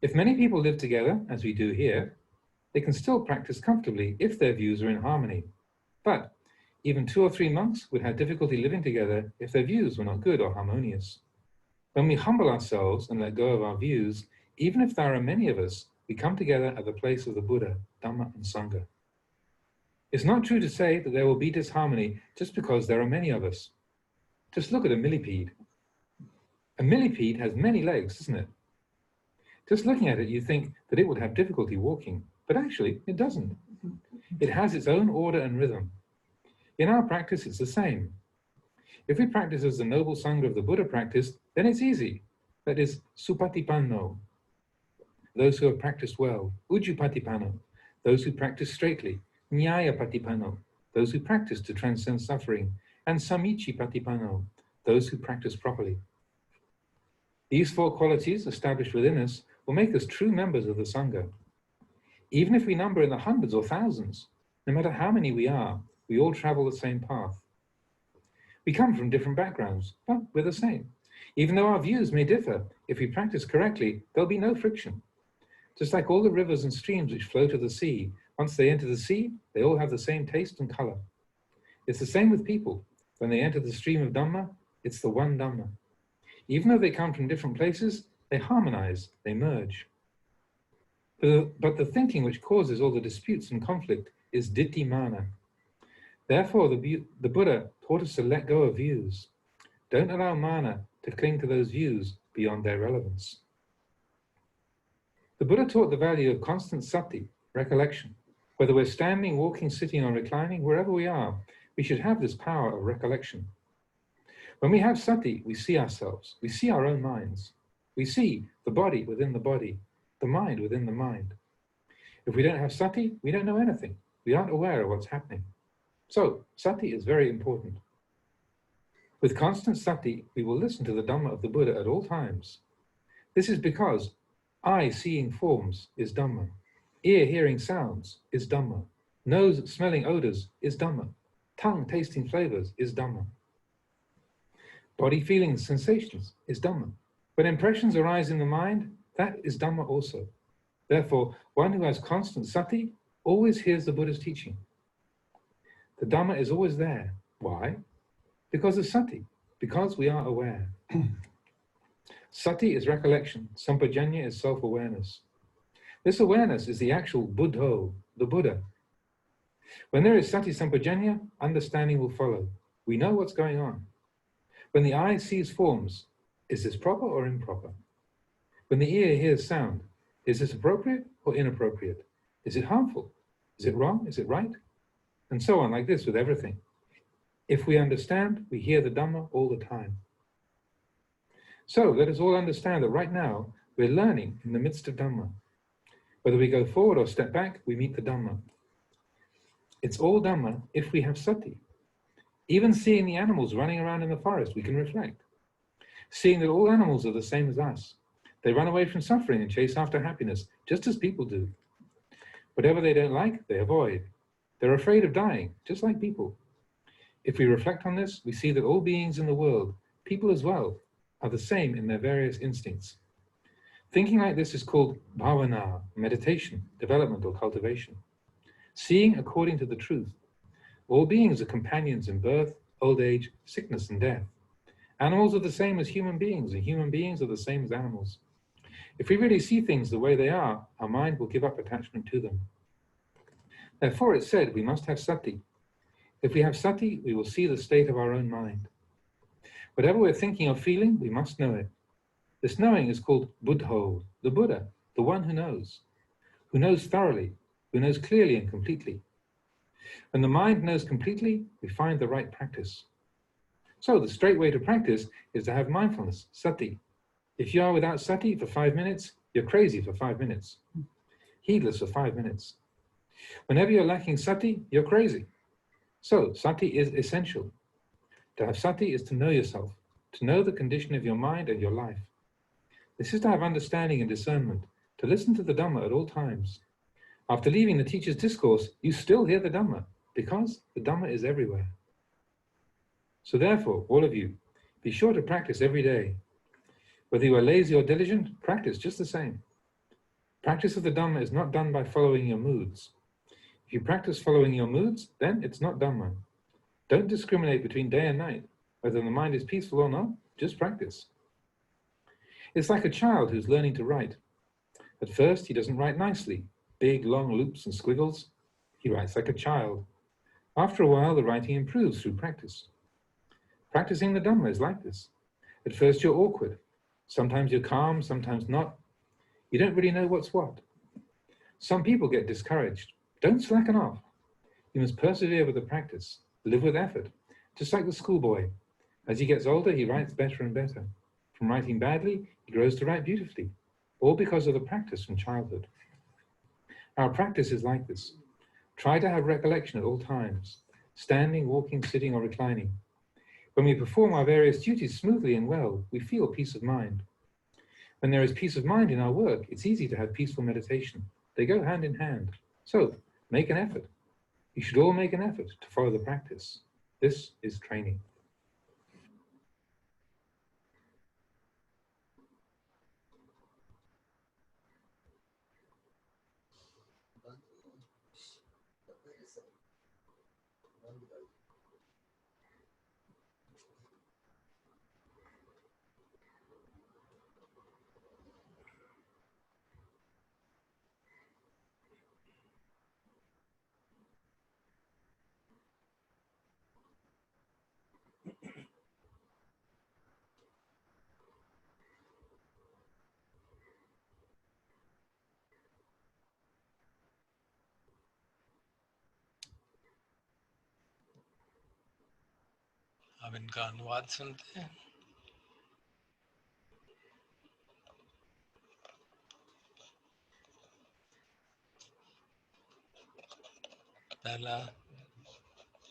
If many people live together, as we do here, they can still practice comfortably if their views are in harmony. But even 2 or 3 monks would have difficulty living together if their views were not good or harmonious. When we humble ourselves and let go of our views, even if there are many of us, we come together at the place of the Buddha, Dhamma, and Sangha. It's not true to say that there will be disharmony just because there are many of us. Just look at a millipede. A millipede has many legs, doesn't it? Just looking at it, you think that it would have difficulty walking, but actually it doesn't. It has its own order and rhythm. In our practice, it's the same. If we practice as the noble Sangha of the Buddha practiced, then it's easy. That is, supatipanno, those who have practiced well, ujjupatipanno, those who practice straightly, nyayapatipanno, those who practice to transcend suffering, and samichipatipanno, those who practice properly. These 4 qualities established within us will make us true members of the Sangha. Even if we number in the hundreds or thousands, no matter how many we are, we all travel the same path. We come from different backgrounds, but we're the same. Even though our views may differ, if we practice correctly, there'll be no friction. Just like all the rivers and streams which flow to the sea, once they enter the sea, they all have the same taste and color. It's the same with people. When they enter the stream of Dhamma, it's the one Dhamma. Even though they come from different places, they harmonize, they merge. But the thinking which causes all the disputes and conflict is ditthi-mana. Therefore, the Buddha taught us to let go of views. Don't allow mana to cling to those views beyond their relevance. The Buddha taught the value of constant sati, recollection. Whether we're standing, walking, sitting, or reclining, wherever we are, we should have this power of recollection. When we have sati, we see ourselves, we see our own minds. We see the body within the body, the mind within the mind. If we don't have sati, we don't know anything. We aren't aware of what's happening. So, sati is very important. With constant sati, we will listen to the Dhamma of the Buddha at all times. This is because eye seeing forms is Dhamma, ear hearing sounds is Dhamma, nose smelling odors is Dhamma, tongue tasting flavors is Dhamma. Body feeling sensations is Dhamma. When impressions arise in the mind, that is Dhamma also. Therefore, one who has constant sati always hears the Buddha's teaching. The Dhamma is always there. Why? Because of sati, because we are aware. Sati is recollection, sampajanya is self-awareness. This awareness is the actual buddho, the Buddha. When there is sati sampajanya, understanding will follow. We know what's going on. When the eye sees forms, is this proper or improper? When the ear hears sound, is this appropriate or inappropriate? Is it harmful? Is it wrong? Is it right? And so on, like this with everything. If we understand, we hear the Dhamma all the time. So let us all understand that right now, we're learning in the midst of Dhamma. Whether we go forward or step back, we meet the Dhamma. It's all Dhamma if we have sati. Even seeing the animals running around in the forest, we can reflect. Seeing that all animals are the same as us. They run away from suffering and chase after happiness, just as people do. Whatever they don't like, they avoid. They're afraid of dying, just like people. If we reflect on this, we see that all beings in the world, people as well, are the same in their various instincts. Thinking like this is called bhavana, meditation, development, or cultivation. Seeing according to the truth. All beings are companions in birth, old age, sickness, and death. Animals are the same as human beings, and human beings are the same as animals. If we really see things the way they are, our mind will give up attachment to them. Therefore, it's said we must have sati. If we have sati, we will see the state of our own mind. Whatever we're thinking or feeling, we must know it. This knowing is called buddho, the Buddha, the one who knows thoroughly, who knows clearly and completely. When the mind knows completely, we find the right practice. So the straight way to practice is to have mindfulness, sati. If you are without sati for 5 minutes, you're crazy for 5 minutes, heedless for 5 minutes. Whenever you're lacking sati, you're crazy. So sati is essential. To have sati is to know yourself, to know the condition of your mind and your life. This is to have understanding and discernment, to listen to the Dhamma at all times. After leaving the teacher's discourse, you still hear the Dhamma, because the Dhamma is everywhere. So therefore, all of you, be sure to practice every day. Whether you are lazy or diligent, practice just the same. Practice of the Dhamma is not done by following your moods. If you practice following your moods, then it's not Dhamma. Don't discriminate between day and night. Whether the mind is peaceful or not, just practice. It's like a child who's learning to write. At first, he doesn't write nicely, big, long loops and squiggles. He writes like a child. After a while, the writing improves through practice. Practicing the Dhamma is like this. At first, you're awkward. Sometimes you're calm, sometimes not. You don't really know what's what. Some people get discouraged. Don't slacken off. You must persevere with the practice. Live with effort, just like the schoolboy. As he gets older, he writes better and better. From writing badly, he grows to write beautifully, all because of the practice from childhood. Our practice is like this. Try to have recollection at all times, standing, walking, sitting, or reclining. When we perform our various duties smoothly and well, we feel peace of mind. When there is peace of mind in our work, it's easy to have peaceful meditation. They go hand in hand. So, make an effort. You should all make an effort to follow the practice. This is training. अब इनका अनुवाद सुनते हैं। पहला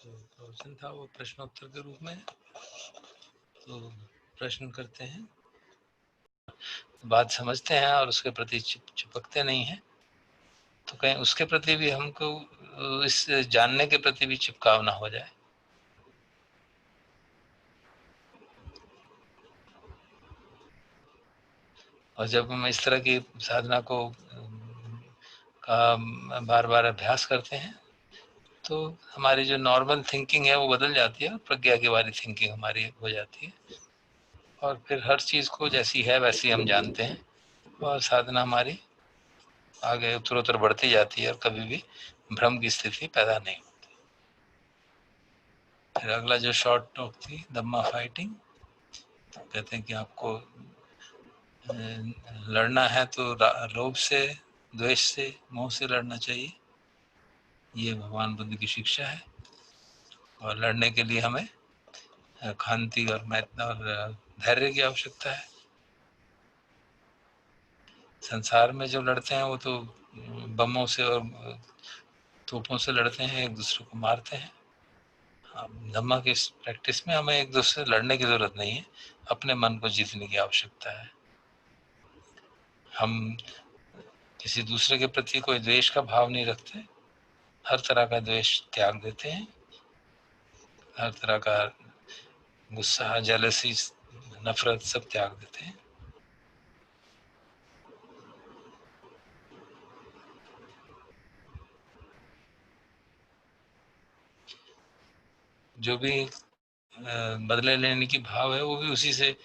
जो प्रवचन था वो प्रश्नोत्तर के रूप में, तो प्रश्न करते हैं, बात समझते हैं और उसके प्रति चिपकते नहीं हैं, तो कहीं उसके प्रति भी हमको इस जानने के प्रति भी चिपकाव ना हो जाए। और जब हम इस तरह की साधना को का बार बार अभ्यास करते हैं तो हमारी जो नॉर्मल थिंकिंग है वो बदल जाती है और प्रज्ञा की वाली थिंकिंग हमारी हो जाती है, और फिर हर चीज़ को जैसी है वैसी हम जानते हैं और साधना हमारी आगे उत्तरोत्तर बढ़ती जाती है और कभी भी भ्रम की स्थिति पैदा नहीं होती। फिर अगला जो शॉर्ट टॉक थी धम्मा फाइटिंग, तो कहते हैं कि आपको लड़ना है तो लोभ से, द्वेष से, मोह से लड़ना चाहिए। ये भगवान बुद्ध की शिक्षा है और लड़ने के लिए हमें शांति और धैर्य की आवश्यकता है। संसार में जो लड़ते हैं वो तो बमों से और तोपों से लड़ते हैं, एक दूसरे को मारते हैं। धम्मा की प्रैक्टिस में हमें एक दूसरे से लड़ने की जरूरत नहीं है, अपने मन को जीतने की आवश्यकता है। हम किसी दूसरे के प्रति कोई द्वेष का भाव नहीं रखते, हर तरह का द्वेष त्याग देते हैं, हर तरह का गुस्सा, जेलसी, नफरत सब त्याग देते हैं। जो भी बदले लेने की भाव है वो भी उसी से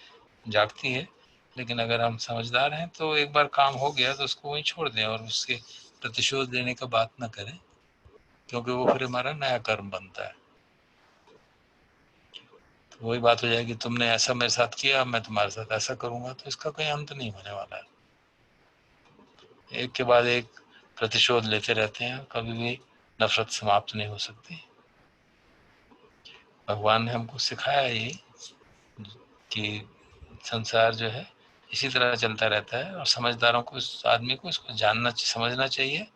जागती है, लेकिन अगर हम समझदार हैं तो एक बार काम हो गया तो उसको वहीं छोड़ दें और उसके प्रतिशोध लेने का बात ना करें, क्योंकि वो फिर हमारा नया कर्म बनता है। तो वही बात हो जाएगी, तुमने ऐसा मेरे साथ किया, मैं तुम्हारे साथ ऐसा करूंगा, तो इसका कोई अंत नहीं होने वाला है। एक के बाद एक प्रतिशोध लेते रहते हैं, कभी भी नफरत समाप्त नहीं हो सकती। भगवान ने हमको सिखाया ये कि संसार जो है इसी तरह चलता रहता है और समझदारों को, इस आदमी को इसको जानना, समझना चाहिए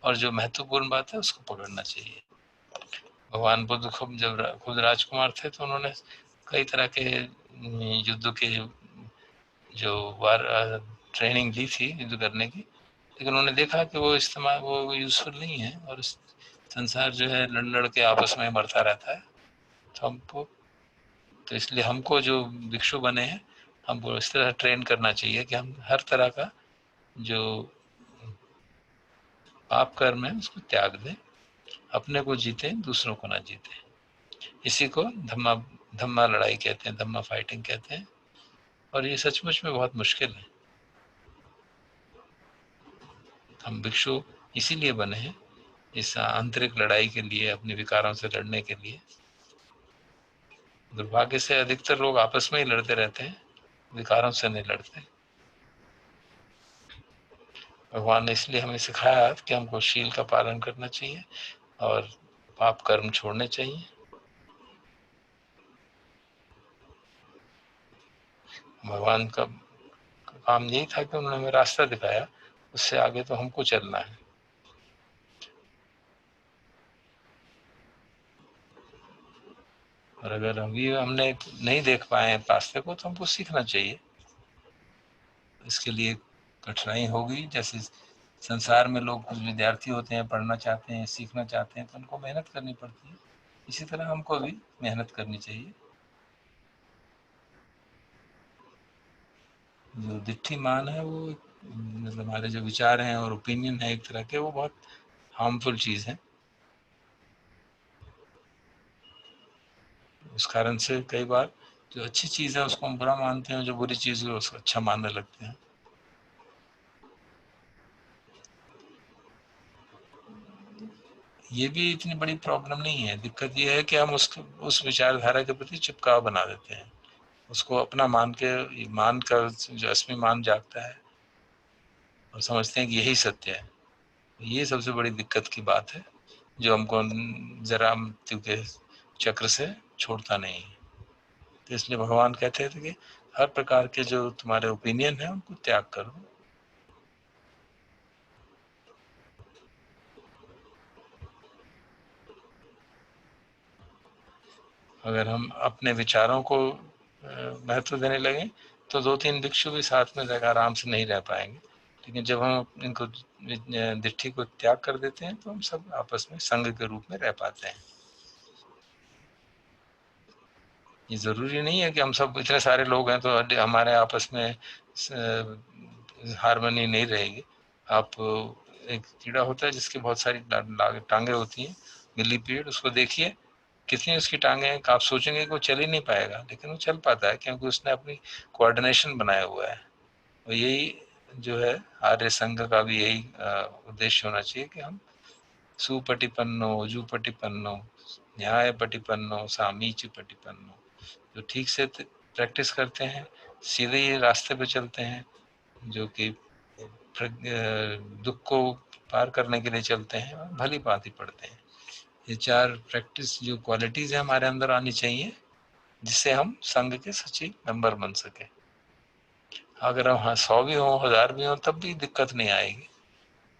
और जो महत्वपूर्ण बात है उसको पकड़ना चाहिए। भगवान बुद्ध जब खुद राजकुमार थे तो उन्होंने कई तरह के युद्ध के जो ट्रेनिंग ली थी युद्ध करने की, लेकिन उन्होंने देखा कि वो इस्तेमाल वो यूजफुल नहीं है और संसार जो है लड़ लड़ के आपस में मरता रहता है। तो इसलिए हमको जो भिक्षु बने हैं हमको इस तरह ट्रेन करना चाहिए कि हम हर तरह का जो पाप कर्म है उसको त्याग दें, अपने को जीते, दूसरों को ना जीते। इसी को धम्मा लड़ाई कहते हैं, धम्मा फाइटिंग कहते हैं। और ये सचमुच में बहुत मुश्किल है। हम भिक्षु इसीलिए बने हैं, इस आंतरिक लड़ाई के लिए, अपने विकारों से लड़ने के लिए। दुर्भाग्य से अधिकतर लोग आपस में ही लड़ते रहते हैं, विकारों से नहीं लड़ते। भगवान ने इसलिए हमें सिखाया कि हमको शील का पालन करना चाहिए और पाप कर्म छोड़ने चाहिए। भगवान का काम यही था कि उन्होंने हमें रास्ता दिखाया, उससे आगे तो हमको चलना है। और अगर हमने नहीं देख पाए रास्ते को तो हमको सीखना चाहिए। इसके लिए कठिनाई होगी। जैसे संसार में लोग कुछ विद्यार्थी होते हैं, पढ़ना चाहते हैं, सीखना चाहते हैं, तो उनको मेहनत करनी पड़ती है। इसी तरह हमको भी मेहनत करनी चाहिए। जो दिट्ठीमान है वो मतलब हमारे जो विचार हैं और ओपिनियन है एक तरह के, वो बहुत हार्मफुल चीज है। उस कारण से कई बार जो अच्छी चीज है उसको हम बुरा मानते हैं, जो बुरी चीज है उसको अच्छा मानने लगते हैं। ये भी इतनी बड़ी प्रॉब्लम नहीं है। दिक्कत ये है कि हम उस विचारधारा के प्रति चिपकाव बना देते हैं, उसको अपना मान कर जो असली मान जागता है और समझते हैं कि यही सत्य है। ये सबसे बड़ी दिक्कत की बात है, जो हमको जरा मृत्यु के चक्र से छोड़ता नहीं है। तो इसलिए भगवान कहते थे कि हर प्रकार के जो तुम्हारे ओपिनियन है उनको त्याग करो। अगर हम अपने विचारों को महत्व देने लगे तो 2-3 भिक्षु भी साथ में रहकर आराम से नहीं रह पाएंगे। लेकिन जब हम इनको दिट्ठी को त्याग कर देते हैं तो हम सब आपस में संघ के रूप में रह पाते हैं। ये जरूरी नहीं है कि हम सब इतने सारे लोग हैं तो हमारे आपस में हारमोनी नहीं रहेगी। आप एक कीड़ा होता है जिसकी बहुत सारी टांगे होती हैं, मिलीपीड, उसको देखिए कितनी उसकी टांगे हैं। आप सोचेंगे कि वो चल ही नहीं पाएगा, लेकिन वो चल पाता है क्योंकि उसने अपनी कोऑर्डिनेशन बनाया हुआ है। और यही जो है आर्य संघ का भी यही उद्देश्य होना चाहिए कि हम सुपटिपन्नो जुपटिपन्नो न्याय पटिपन्नो सामीच पटिपन्नो, जो ठीक से प्रैक्टिस करते हैं, सीधे ये रास्ते पे चलते हैं, जो कि दुख को पार करने के लिए चलते हैं और भली भांति पढ़ते हैं। ये 4 प्रैक्टिस जो क्वालिटीज है हमारे अंदर आनी चाहिए, जिससे हम संघ के सच्चे मेंबर बन सके। अगर हम 100 भी हो, 1000 भी हो, तब भी दिक्कत नहीं आएगी।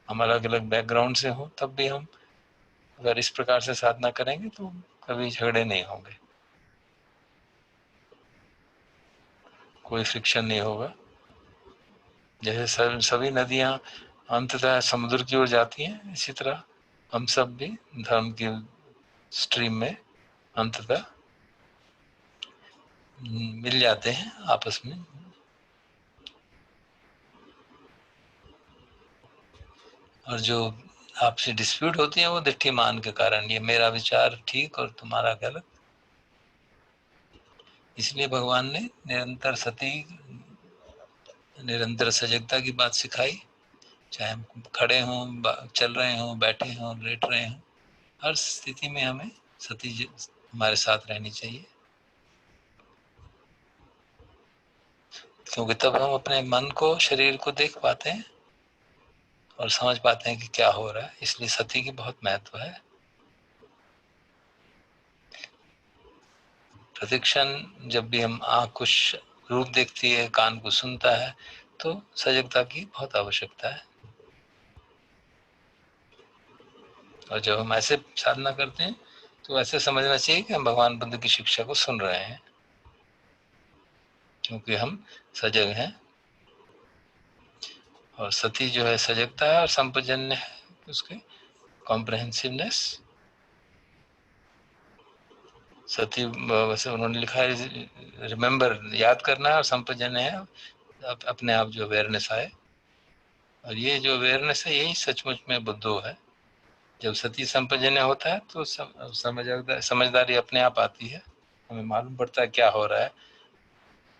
हम अलग अलग बैकग्राउंड से हो तब भी हम अगर इस प्रकार से साधना करेंगे तो कभी झगड़े नहीं होंगे, कोई फ्रिक्शन नहीं होगा। जैसे सभी नदियां अंततः समुद्र की ओर जाती हैं, इसी तरह हम सब भी धर्म की स्ट्रीम में अंततः मिल जाते हैं आपस में। और जो आपसे डिस्प्यूट होती है वो दिट्ठी मान के कारण, ये मेरा विचार ठीक और तुम्हारा गलत। इसलिए भगवान ने निरंतर सती, निरंतर सजगता की बात सिखाई। चाहे हम खड़े हों, चल रहे हों, बैठे हों, लेट रहे हों, हर स्थिति में हमें सती हमारे साथ रहनी चाहिए। क्योंकि तब हम अपने मन को, शरीर को देख पाते हैं और समझ पाते हैं कि क्या हो रहा है। इसलिए सती की बहुत महत्व है। प्रतिक्षण जब भी हम आँख कुछ रूप देखती है, कान को सुनता है, तो सजगता की बहुत आवश्यकता है। और जब हम ऐसे साधना करते हैं तो ऐसे समझना चाहिए कि हम भगवान बुद्ध की शिक्षा को सुन रहे हैं, क्योंकि हम सजग हैं। और सती जो है सजगता है और संपजन्य है उसके कॉम्प्रहेंसिवनेस। सती वैसे उन्होंने लिखा है रिमेम्बर, याद करना है, और संपजन्य है अपने आप जो अवेयरनेस आए। और ये जो अवेयरनेस है यही सचमुच में बुद्धो है। जब सती संपजन्य होता है तो समझदारी अपने आप आती है, हमें मालूम पड़ता है क्या हो रहा है।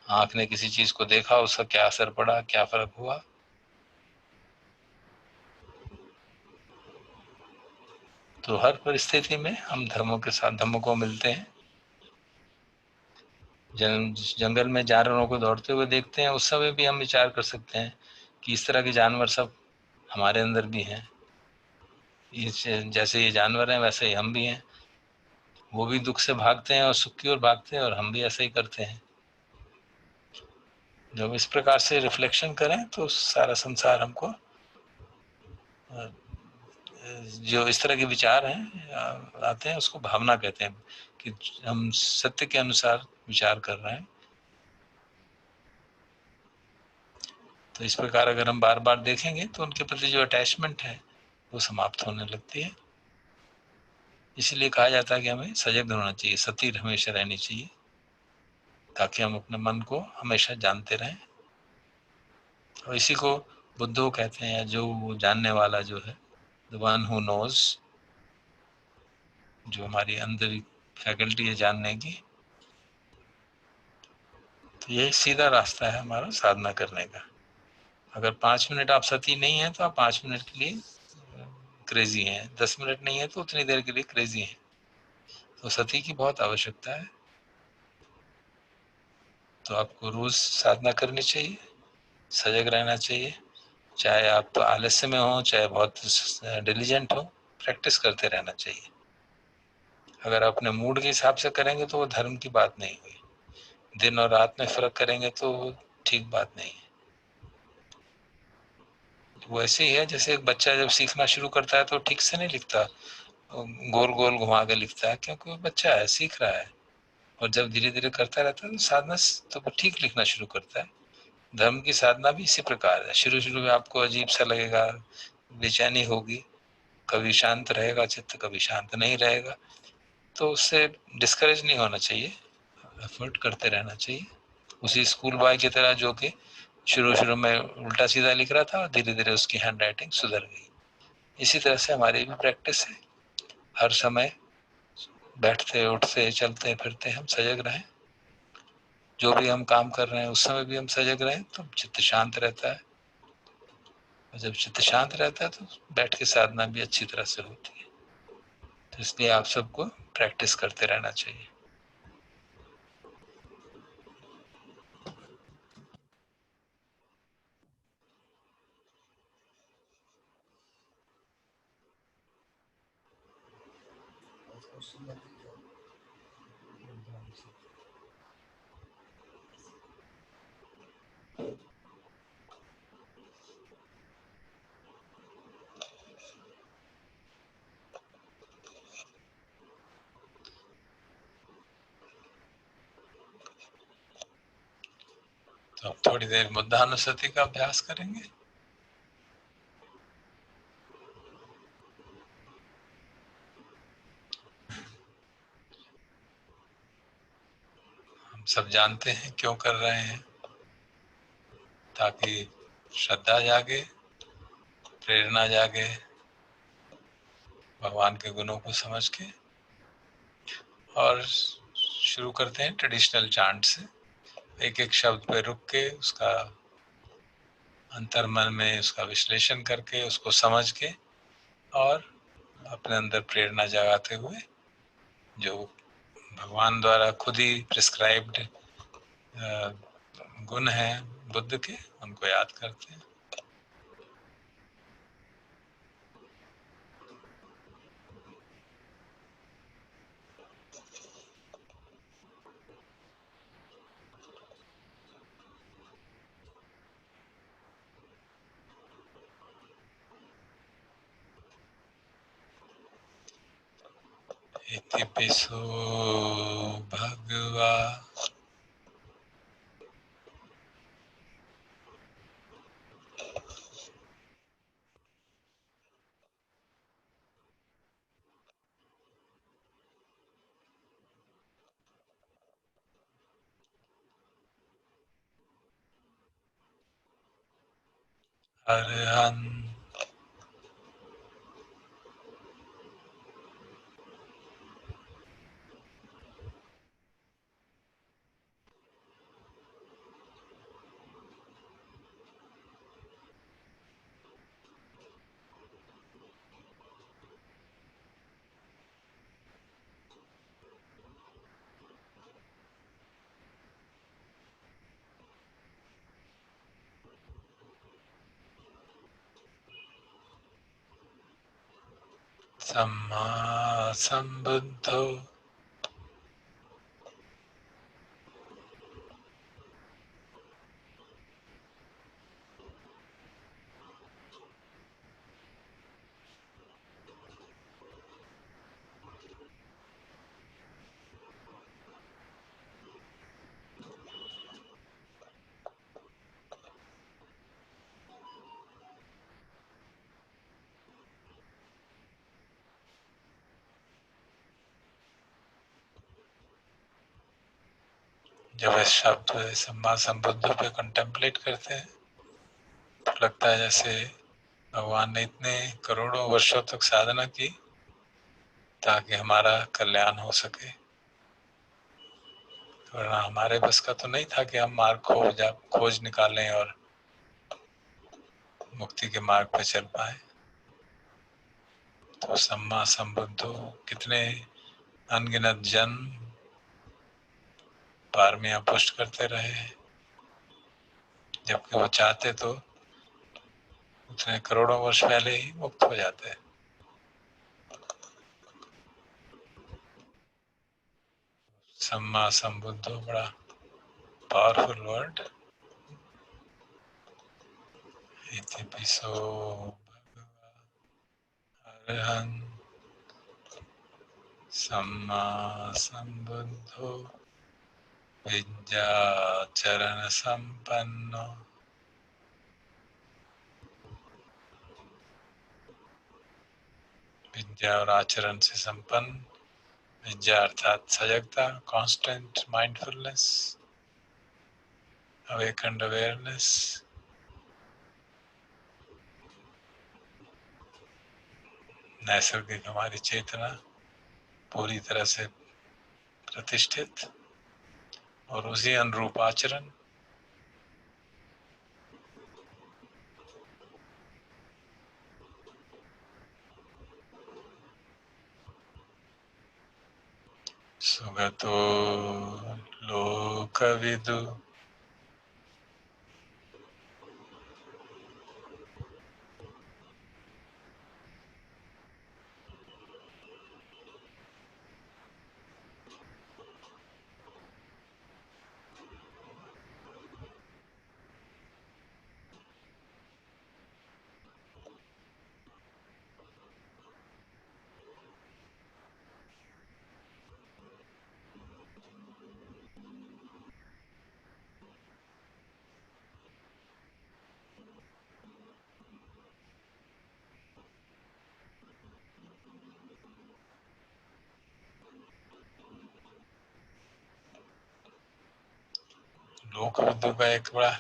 आंख ने किसी चीज को देखा, उसका क्या असर पड़ा, क्या फर्क हुआ। तो हर परिस्थिति में हम धर्मों के साथ धम्मों को मिलते हैं। जंगल में जानवरों को दौड़ते हुए देखते हैं, उस समय भी हम विचार कर सकते हैं कि इस तरह के जानवर सब हमारे अंदर भी हैं। जैसे ये जानवर हैं वैसे ही हम भी हैं। वो भी दुख से भागते हैं और सुख की ओर भागते हैं, और हम भी ऐसा ही करते हैं। जब इस प्रकार से रिफ्लेक्शन करें तो सारा संसार हमको, जो इस तरह के विचार हैं आते हैं, उसको भावना कहते हैं कि हम सत्य के अनुसार विचार कर रहे हैं। तो इस प्रकार अगर हम बार बार देखेंगे तो उनके प्रति जो अटैचमेंट है वो समाप्त होने लगती है। इसलिए कहा जाता है कि हमें सजग होना चाहिए, सती हमेशा रहनी चाहिए, ताकि हम अपने मन को हमेशा जानते रहें। और इसी को बुद्धो कहते हैं, जो जानने वाला जो है, द वन हु नोज, जो हमारी अंदर फैकल्टी है जानने की। तो यही सीधा रास्ता है हमारा साधना करने का। अगर 5 मिनट आप सती नहीं है तो आप 5 मिनट के लिए क्रेजी हैं, 10 मिनट नहीं है तो उतनी देर के लिए क्रेजी हैं। तो सती की बहुत आवश्यकता है। तो आपको रोज साधना करनी चाहिए, सजग रहना चाहिए। चाहे आप आलस्य में हो, चाहे बहुत डिलीजेंट हो, प्रैक्टिस करते रहना चाहिए। अगर अपने मूड के हिसाब से करेंगे तो वो धर्म की बात नहीं हुई। दिन और रात में फर्क करेंगे तो वो ठीक बात नहीं है। वो ऐसे ही है जैसे एक बच्चा जब सीखना शुरू करता है तो ठीक से नहीं लिखता, गोल गोल घुमा के लिखता है, क्योंकि वो बच्चा है, सीख रहा है। और जब धीरे धीरे करता रहता है तो साधना तो वो ठीक लिखना शुरू करता है। धर्म की साधना भी इसी प्रकार है। शुरू शुरू में आपको अजीब सा लगेगा, बेचैनी होगी, कभी शांत रहेगा चित्त, कभी शांत नहीं रहेगा। तो उससे डिस्करेज नहीं होना चाहिए, एफर्ट करते रहना चाहिए। उसी स्कूल बॉय की तरह जो कि शुरू शुरू में उल्टा सीधा लिख रहा था, धीरे धीरे उसकी हैंड राइटिंग सुधर गई। इसी तरह से हमारी भी प्रैक्टिस है। हर समय बैठते उठते चलते फिरते हम सजग रहें। जो भी हम काम कर रहे हैं उस समय भी हम सजग रहें, तो चित्त शांत रहता है। और जब चित्त शांत रहता है तो बैठ के साधना भी अच्छी तरह से होती है। तो इसलिए आप सबको प्रैक्टिस करते रहना चाहिए। तो अब थोड़ी देर मुद्दानुस्मृति का अभ्यास करेंगे। हम सब जानते हैं क्यों कर रहे हैं, ताकि श्रद्धा जागे, प्रेरणा जागे, भगवान के गुणों को समझ के। और शुरू करते हैं ट्रेडिशनल चांट से, एक एक शब्द पे रुक के उसका अंतर्मन में उसका विश्लेषण करके उसको समझ के और अपने अंदर प्रेरणा जगाते हुए जो भगवान द्वारा खुद ही प्रिस्क्राइब्ड गुण हैं बुद्ध के, उनको याद करते हैं। इति पिसो भगवा Arhan. Samma Sambuddho. जब इस शब्द सम्मा संबुद्ध पे कंटेम्पलेट करते हैं तो लगता है जैसे भगवान ने इतने करोड़ों वर्षों तक साधना की ताकि हमारा कल्याण हो सके, वरना हमारे बस का तो नहीं था कि हम मार्ग खोज निकालें और मुक्ति के मार्ग पे चल पाए। तो सम्मा संबुद्धो, कितने अनगिनत जन्म पारमियां पुष्ट करते रहे, जबकि वो चाहते तो उतने करोड़ों वर्ष पहले ही मुक्त हो जाते। सम्मा संबुद्धो बड़ा पावरफुल वर्ड। इति पिसो भगवा अरहं सम्मा संबुद्धो विद्याचरण संपन्नो। विद्या और आचरण से संपन्न। विद्या अर्थात सजगता, कांस्टेंट माइंडफुलनेस, अवेकन्ड अवेयरनेस। नैसर्गिक हमारी चेतना पूरी तरह से प्रतिष्ठित और उसी अनुरूप आचरण। सुगतो लोकविदु लोकविदु का एक बड़ा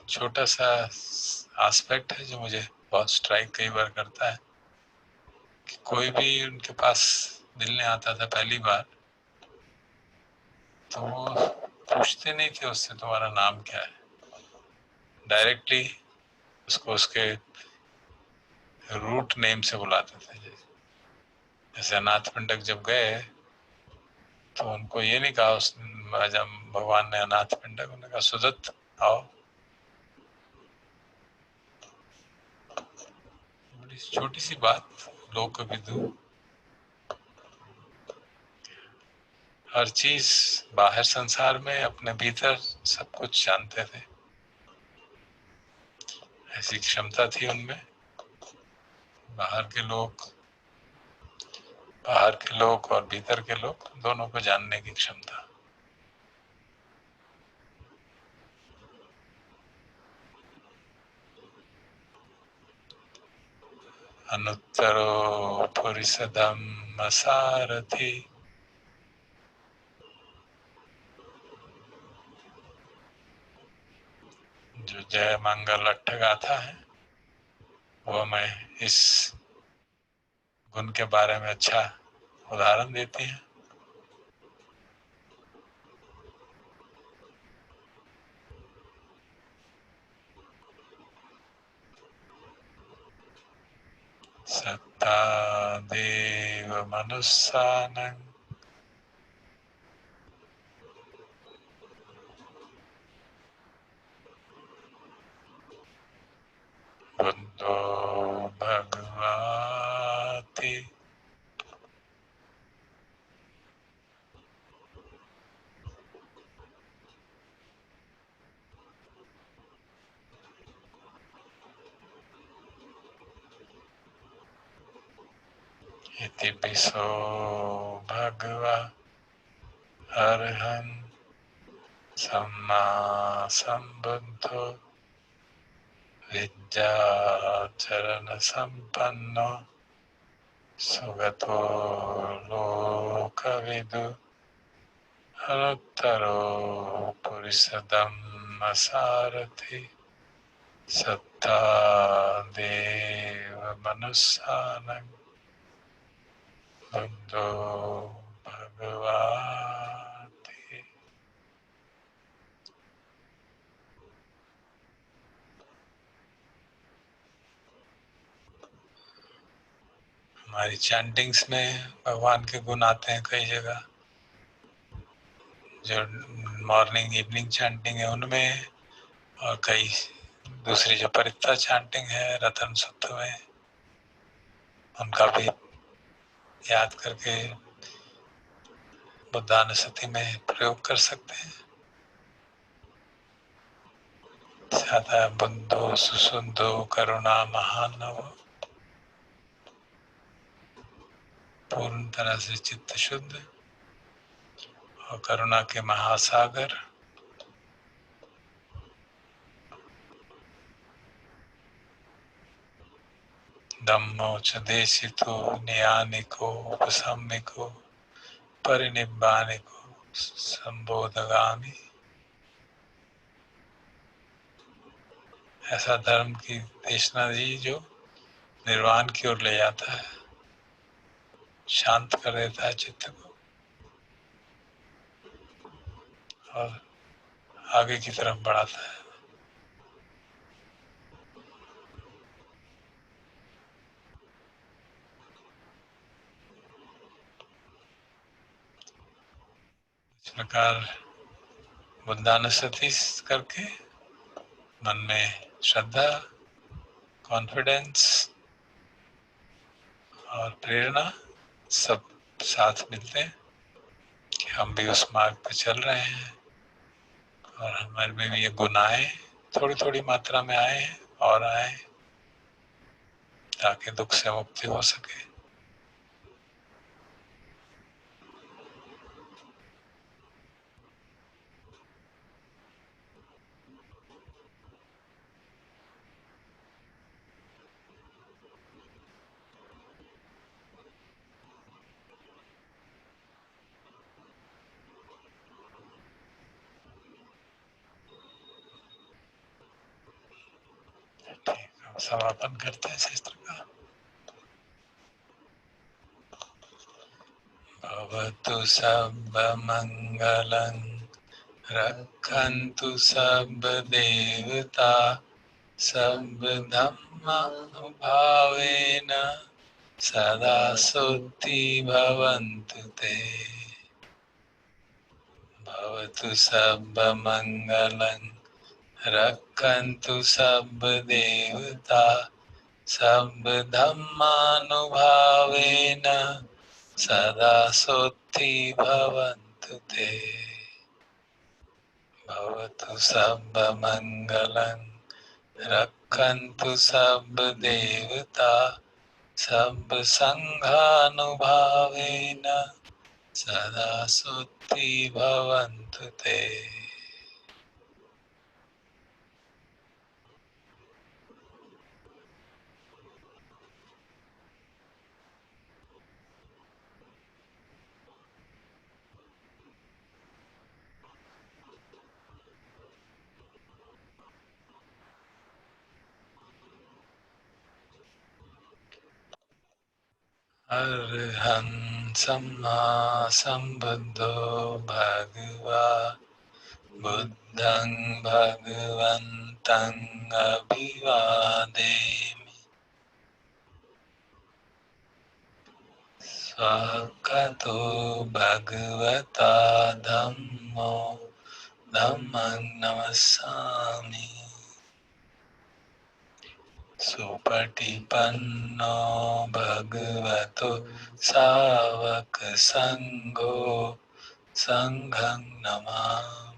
छोटा सा एस्पेक्ट है जो मुझे बहुत स्ट्राइक कई बार करता है कि कोई भी उनके पास मिलने आता था पहली बार तो वो पूछते नहीं थे उससे तुम्हारा नाम क्या है, डायरेक्टली उसको उसके रूट नेम से बुलाते थे। जैसे अनाथ पिंडक जब गए तो उनको ये नहीं कहा जब भगवान ने अनाथ पिंडक, उन्होंने कहा सुदत्त आओ। बड़ी छोटी सी बात। लोकविदु, हर चीज बाहर संसार में अपने भीतर सब कुछ जानते थे, ऐसी क्षमता थी उनमें। बाहर के लोग और भीतर के लोग दोनों को जानने की क्षमता। अनुत्तरो पुरिसधम्म सारथि जो जय मंगल अट्ठ गाथा है, वो मैं इस गुण के बारे में अच्छा उदाहरण देती है। सत्ता देव मनुस्सानं बुद्धो भगवाति इति पिसो भगवा अर्हन् सम्मा सम्बुद्धो विद्याचरण संपन्नो सुगतो लोकविदु अनुत्तरो पुरुषधम्मसारथि सत्ता देव मनुस्सानं बुद्धो भगवाति। हमारी चैंटिंग्स में भगवान के गुण आते हैं कई जगह, जो मॉर्निंग इवनिंग चैंटिंग है उनमें, और कई दूसरी जो परित्ता चैंटिंग है रतन सूत्र में, उनका भी याद करके बुद्धानुस्मृति में प्रयोग कर सकते हैं। आता बुद्धो सुसुद्धो करुणा महानव, पूर्ण तरह से चित्त शुद्ध और करुणा के महासागर। धम्मो च देशितो न्यानिको उपसम्मिको परिनिब्बानिको संबोधगामी। ऐसा धर्म की देशना दी जो निर्वाण की ओर ले जाता है, शांत कर देता है चित्त को और आगे की तरफ बढ़ाता है। इस प्रकार बुद्धानुस्मृति करके मन में श्रद्धा, कॉन्फिडेंस और प्रेरणा सब साथ मिलते हैं कि हम भी उस मार्ग पर चल रहे हैं और हमारे में भी ये गुण आए, थोड़ी थोड़ी मात्रा में आए और आए, ताकि दुख से मुक्ति हो सके। समापन करते हैं शास्त्र का। भवतु सब मंगलं रक्षन्तु सब देवता सब धम्मानुभावेन सदा सुखी भवन्तु ते। भवतु सब मंगलं रक्षन्तु सब देवता सब धम्मानुभावेन सदा सुखी भवन्तु ते। भवतु सब मंगलं रक्षन्तु सब देवता सब संघानुभावेन सदा सुखी भवन्तु ते। Arhan Samma Sambuddho Bhagava Buddhang Bhagavantang Abhivademi Swakato Bhagavata Dhammo Dhammang Namasami Supatipanno Bhagavato Savaka Sangho Sanghang Namami